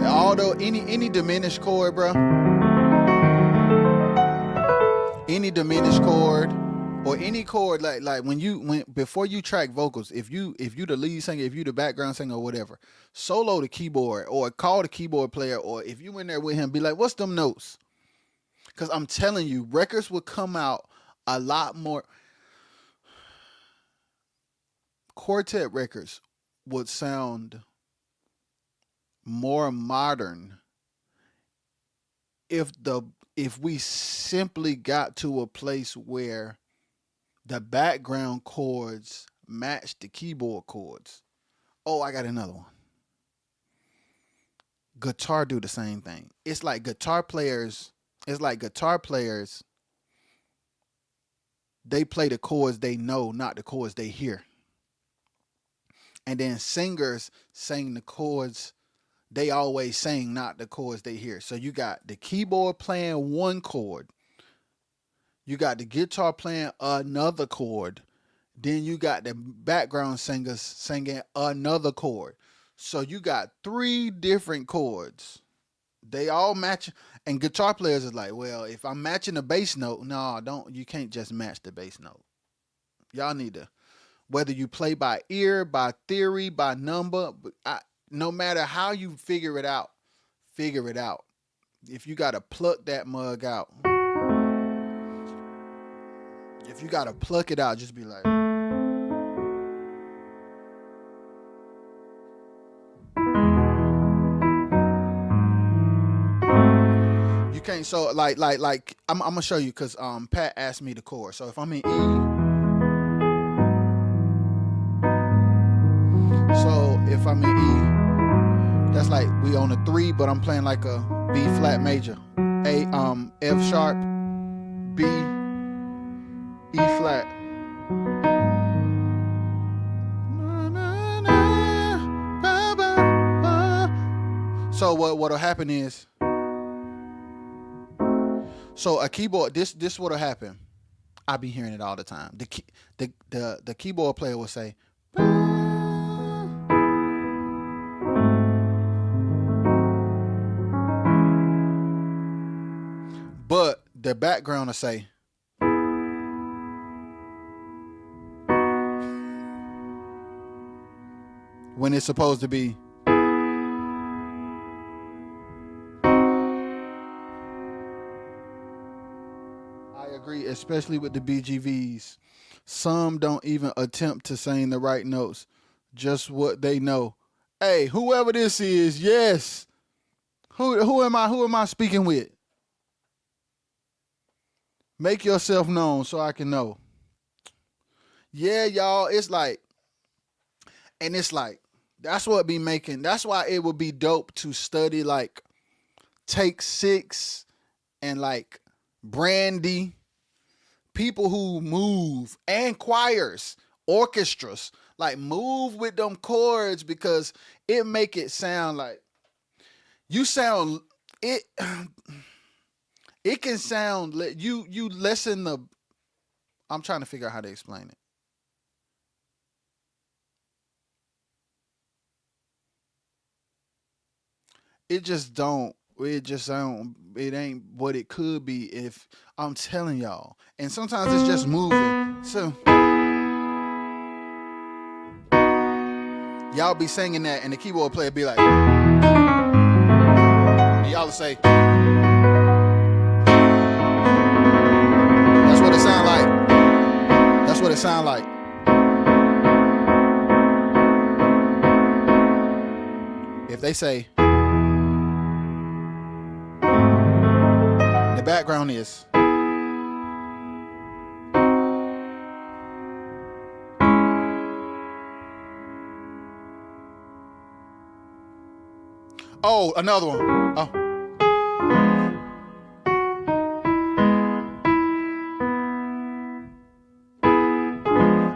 although any diminished chord, bro, any diminished chord or any chord, like when before you track vocals, if you the lead singer, if you the background singer or whatever, solo the keyboard or call the keyboard player, or if you in there with him, be like, what's them notes? Because I'm telling you, records will come out a lot more. Quartet records would sound more modern if we simply got to a place where the background chords match the keyboard chords. Oh, I got another one. Guitar do the same thing. It's like guitar players, they play the chords they know, not the chords they hear. And then singers sing the chords they always sing, not the chords they hear. So you got the keyboard playing one chord. You got the guitar playing another chord. Then you got the background singers singing another chord. So you got 3 different chords. They all match. And guitar players is like, well, if I'm matching the bass note, no, you can't just match the bass note. Y'all need to, whether you play by ear, by theory, by number, no matter how you figure it out. If you got to pluck that mug out, if you got to pluck it out, just be like, you can't. So like I'm gonna show you, because Pat asked me the chord. So if I'm in E, so if I'm in E, that's like we on a 3, but I'm playing like a B flat major, A F sharp, B, E flat. So what'll happen is, so a keyboard, this what'll happen. I be hearing it all the time. The keyboard player will say, but the background will say, when it's supposed to be. I agree, especially with the BGVs. Some don't even attempt to sing the right notes, just what they know. Hey, whoever this is, yes. Who am I speaking with? Make yourself known so I can know. Yeah, y'all, it's like, that's what be making, that's why it would be dope to study like Take 6 and like Brandy, people who move, and choirs, orchestras, like move with them chords, because it make it sound like you sound it. It can sound, you lessen the, I'm trying to figure out how to explain it. It ain't what it could be, if I'm telling y'all. And sometimes it's just moving. So y'all be singing that and the keyboard player be like, and y'all will say, that's what it sound like. That's what it sound like. If they say, the background is, oh, another one. Oh.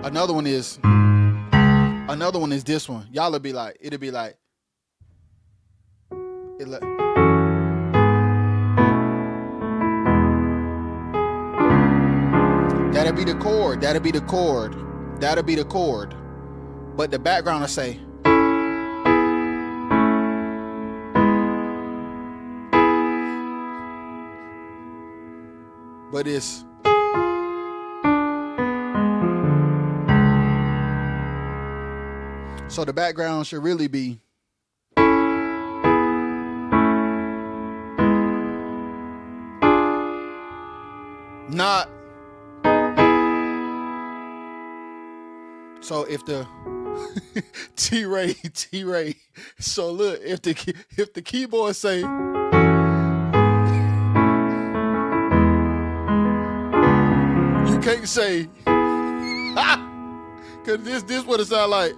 Another one is this one. Y'all will be like, it'll be like, That'll be the chord. That'll be the chord. That'll be the chord. But the background will say. But it's. So the background should really be. Not. So if the T-Ray. So look, if the keyboard say you can't say cause this what it sound like.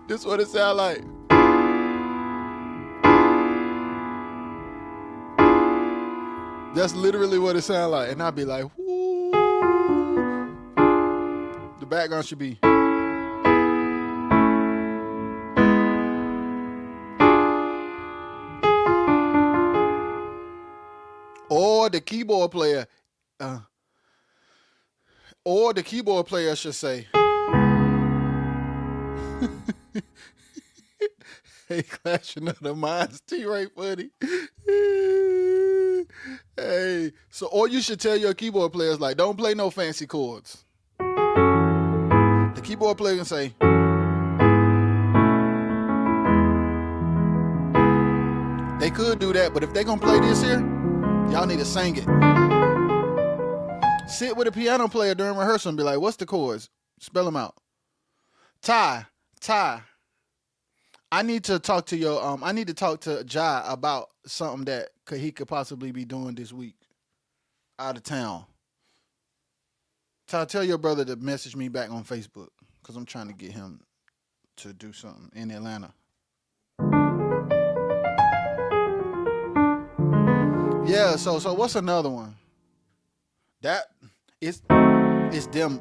This what it sound like. That's literally what it sound like. And I'd be like, whoo. The background should be. Or the keyboard player. Or the keyboard player should say. Hey, clashing of the minds, T-Ray funny. Hey, so or you should tell your keyboard players like, don't play no fancy chords. The keyboard player can say, they could do that, but if they gonna play this here, y'all need to sing it. Sit with a piano player during rehearsal and be like, what's the chords? Spell them out. Ty. I need to talk to Jai about something that he could possibly be doing this week out of town. Ty, tell your brother to message me back on Facebook because I'm trying to get him to do something in Atlanta. Yeah, so what's another one? That it's them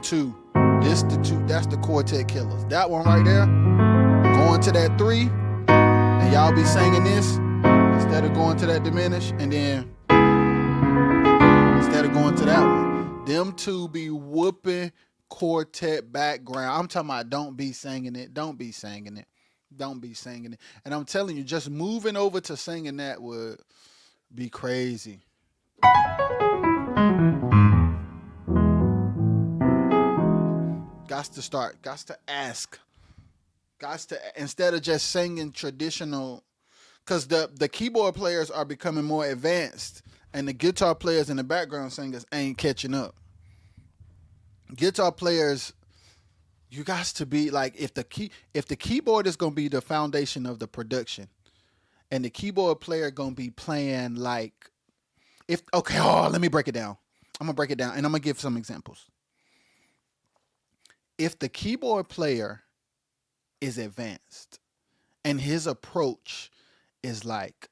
two. This the two. That's the quartet killers. That one right there. Going to that 3, and y'all be singing this instead of going to that diminish, and then instead of going to that one, them two be whooping quartet background. I'm talking about don't be singing it. And I'm telling you, just moving over to singing that would be crazy. Got to ask. Instead of just singing traditional, because the keyboard players are becoming more advanced and the guitar players and the background singers ain't catching up. Guitar players, you got to be like, if the keyboard is going to be the foundation of the production and the keyboard player going to be playing like, let me break it down. I'm going to break it down and I'm going to give some examples. If the keyboard player is advanced and his approach is like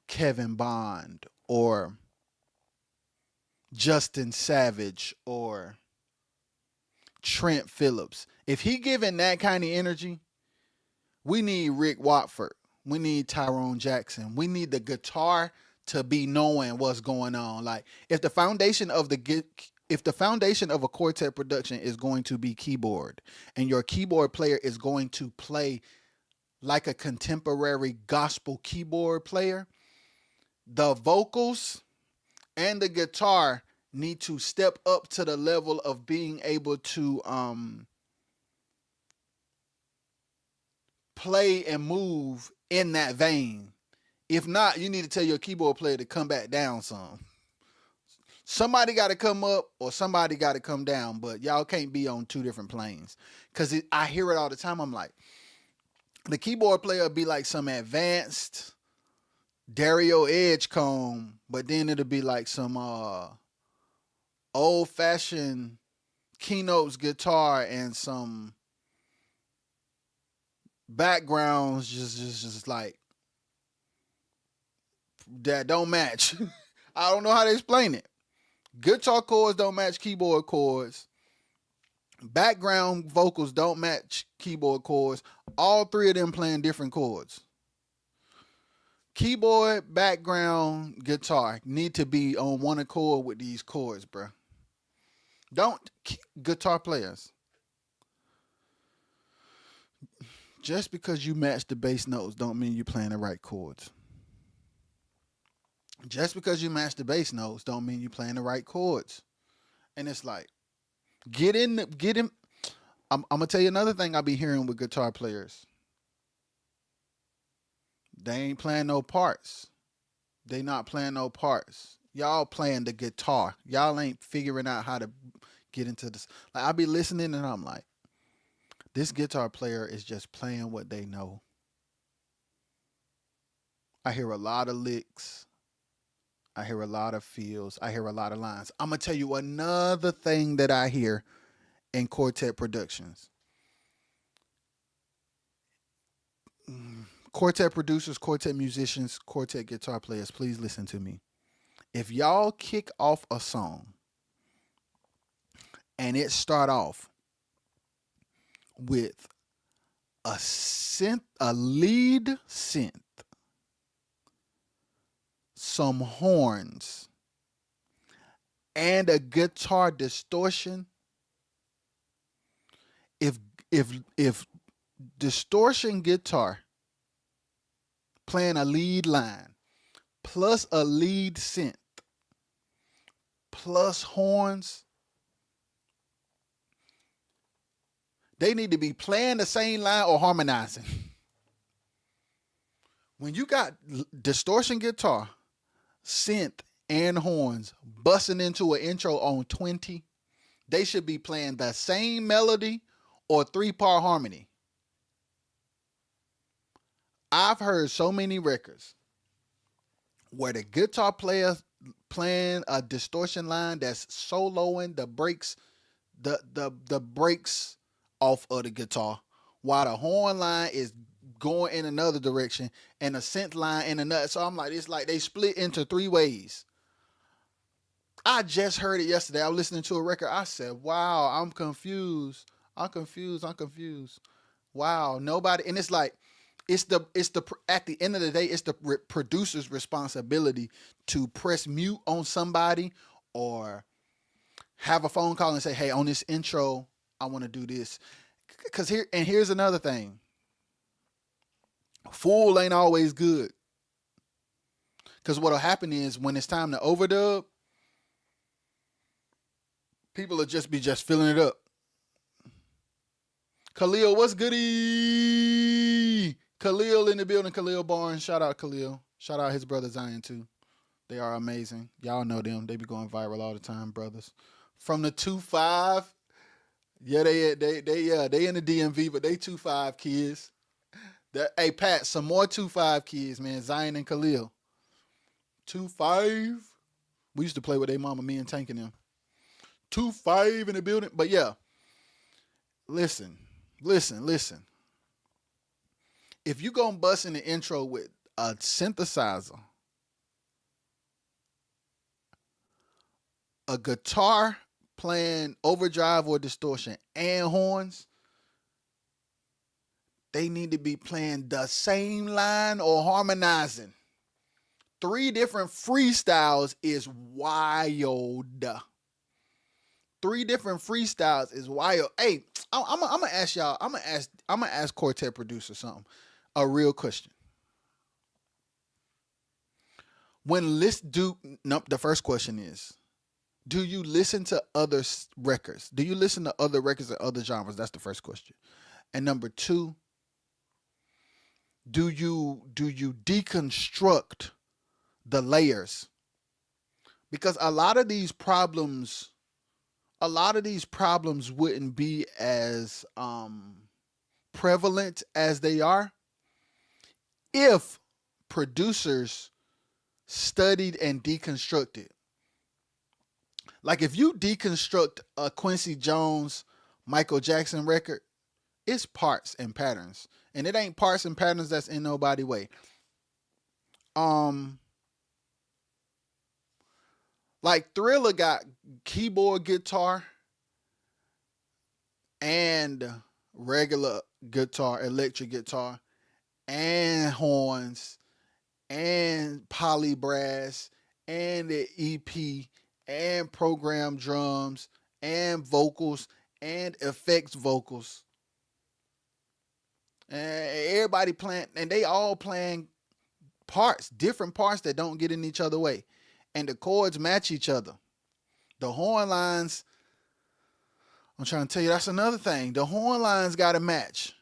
Kevin Bond or Justin Savage or Trent Phillips, if he giving that kind of energy, we need Rick Watford. We need Tyrone Jackson. We need the guitar to be knowing what's going on. Like if the foundation of a quartet production is going to be keyboard and your keyboard player is going to play like a contemporary gospel keyboard player, the vocals and the guitar need to step up to the level of being able to play and move in that vein. If not, you need to tell your keyboard player to come back down some. Somebody got to come up or somebody got to come down, but y'all can't be on two different planes. Because I hear it all the time. I'm like, the keyboard player will be like some advanced Dario Edgecombe, but then it'll be like some old-fashioned Keynotes guitar and some backgrounds just like that don't match. I don't know how to explain it. Guitar chords don't match keyboard chords. Background vocals don't match keyboard chords. All three of them playing different chords. Keyboard, background, guitar need to be on one accord with these chords, bro. Don't guitar players. Just because you match the bass notes don't mean you're playing the right chords. Just because you match the bass notes don't mean you're playing the right chords. And it's like, get in. I'm gonna tell you another thing I be hearing with guitar players. They ain't playing no parts. They not playing no parts. Y'all playing the guitar. Y'all ain't figuring out how to get into this. Like I be listening and I'm like, this guitar player is just playing what they know. I hear a lot of licks. I hear a lot of feels. I hear a lot of lines. I'm gonna tell you another thing that I hear in Quartet Productions. Quartet producers, quartet musicians, quartet guitar players, please listen to me. If y'all kick off a song and it start off with a lead synth, some horns, and a guitar distortion, if distortion guitar playing a lead line plus a lead synth plus horns, they need to be playing the same line or harmonizing. When you got distortion guitar, synth, and horns busting into an intro on 20, they should be playing the same melody or 3-part harmony. I've heard so many records where the guitar player playing a distortion line that's soloing the breaks, the breaks off of the guitar, while the horn line is going in another direction and the synth line in another. So I'm like, it's like they split into 3 ways. I just heard it yesterday. I was listening to a record. I said, wow, I'm confused. I'm confused. Wow, nobody. And it's like, it's the at the end of the day, it's the producer's responsibility to press mute on somebody or have a phone call and say, hey, on this intro, I want to do this. Cause here's another thing. Full ain't always good. Cause what'll happen is when it's time to overdub, people will just be filling it up. Khalil, what's goody? Khalil in the building. Khalil Barnes. Shout out Khalil. Shout out his brother Zion too. They are amazing. Y'all know them. They be going viral all the time, brothers. From the 2-5. Yeah, they in the DMV, but they 2-5 kids. Hey Pat, some more 2-5 kids, man. Zion and Khalil. 2-5. We used to play with their mama, me and Tank and them. 2-5 in the building. But yeah. Listen. If you gonna bust in the intro with a synthesizer, a guitar playing overdrive or distortion, and horns, they need to be playing the same line or harmonizing. 3 different freestyles is wild. 3 different freestyles is wild. Hey, I'm gonna ask y'all. I'm gonna ask Quartet producer something. A real question. The first question is, do you listen to other records? Do you listen to other records and other genres? That's the first question. And number 2, do you deconstruct the layers? Because a lot of these problems wouldn't be as prevalent as they are if producers studied and deconstructed. Like if you deconstruct a Quincy Jones, Michael Jackson record, it's parts and patterns. And it ain't parts and patterns that's in nobody's way. Like Thriller got keyboard, guitar, and regular guitar, electric guitar, and horns, and poly brass, and the EP, and program drums, and vocals, and effects vocals. And everybody playing, and they all playing parts, different parts that don't get in each other way. And the chords match each other. The horn lines, I'm trying to tell you, that's another thing. The horn lines got to match.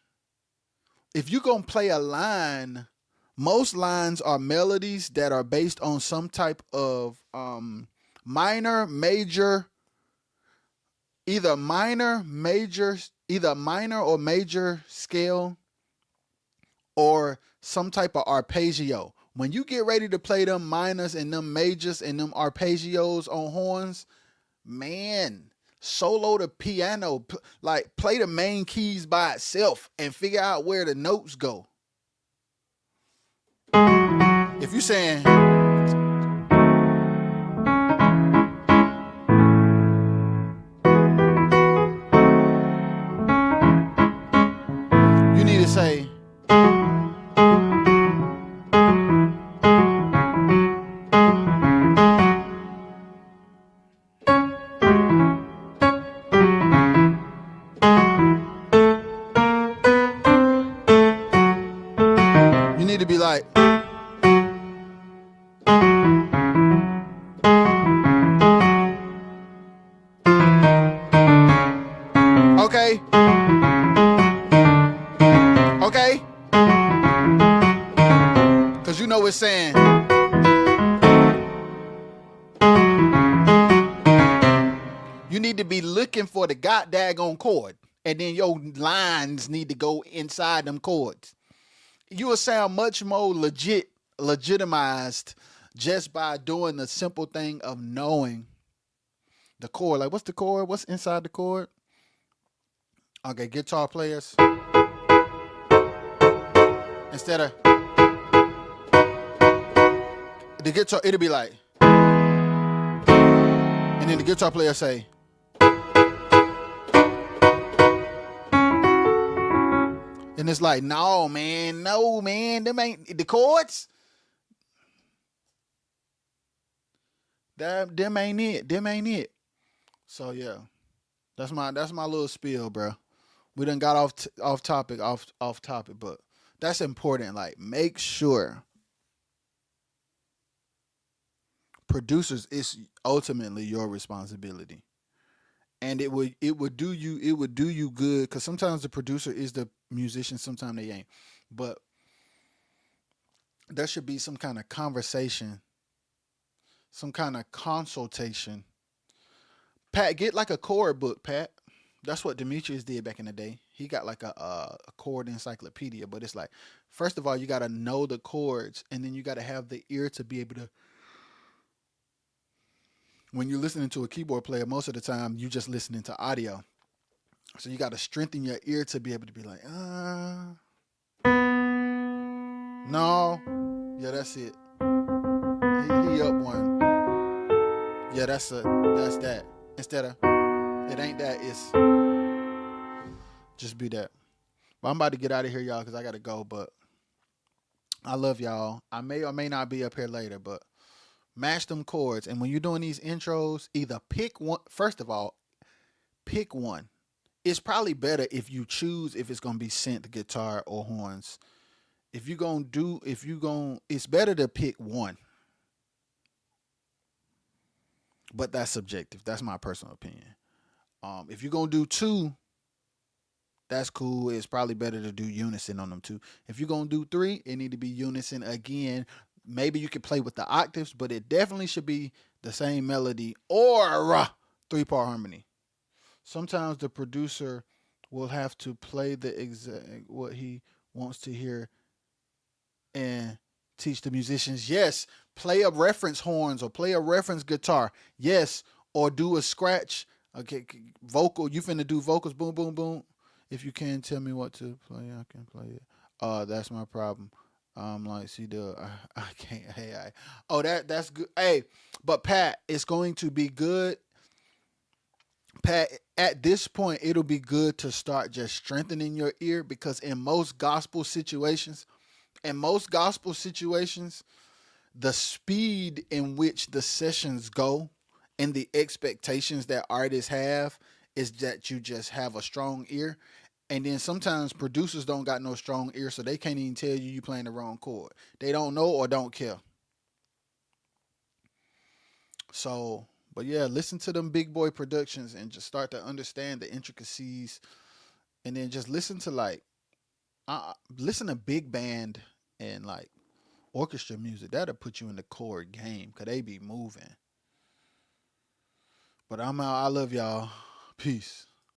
If you're going to play a line, most lines are melodies that are based on some type of minor, major, either minor or major scale, or some type of arpeggio. When you get ready to play them minors and them majors and them arpeggios on horns, man, solo the piano, like play the main keys by itself and figure out where the notes go. If you're saying, you need to say, you need to be like, okay, okay, because you know it's saying, you need to be looking for the god daggone chord, and then your lines need to go inside them chords. You will sound much more legitimized just by doing the simple thing of knowing the chord. Like, what's the chord? What's inside the chord? Okay, guitar players. Instead of the guitar, it'll be like, and then the guitar player say, and it's like, no, man, them ain't the chords. Them ain't it. So yeah, that's my little spiel, bro. We done got off topic, but that's important. Like, make sure producers is ultimately your responsibility, and it would do you good, because sometimes the producer is the musician, sometimes they ain't, but there should be some kind of conversation, some kind of consultation. Pat, get like a chord book, Pat. That's what Demetrius did back in the day. He got like a chord encyclopedia, but it's like, first of all, you got to know the chords, and then you got to have the ear to be able to, when you're listening to a keyboard player, most of the time you just listening to audio. So you got to strengthen your ear to be able to be like, no, yeah, that's it. He up one. Yeah, that's that. Instead of, it ain't that, it's just be that. But I'm about to get out of here, y'all, because I got to go. But I love y'all. I may or may not be up here later, but match them chords. And when you're doing these intros, either pick one. First of all, pick one. It's probably better if you choose if it's going to be synth, guitar, or horns. It's better to pick one. But that's subjective. That's my personal opinion. If you're going to do two, that's cool. It's probably better to do unison on them two. If you're going to do three, it need to be unison again. Maybe you can play with the octaves, but it definitely should be the same melody or three-part harmony. Sometimes the producer will have to play the exact what he wants to hear and teach the musicians. Yes, play a reference horns or play a reference guitar. Yes, or do a scratch. Okay, vocal. You finna do vocals. Boom, boom, boom. If you can tell me what to play, I can play it. That's my problem. Like, see I can't. Hey, that's good. Hey, but Pat, it's going to be good. Pat, at this point, it'll be good to start just strengthening your ear, because in most gospel situations, the speed in which the sessions go and the expectations that artists have is that you just have a strong ear. And then sometimes producers don't got no strong ear, so they can't even tell you playing the wrong chord. They don't know or don't care. So, but yeah, listen to them big boy productions and just start to understand the intricacies, and then just listen to listen to big band and like orchestra music. That'll put you in the chord game, cause they be moving. But I'm out. I love y'all. Peace.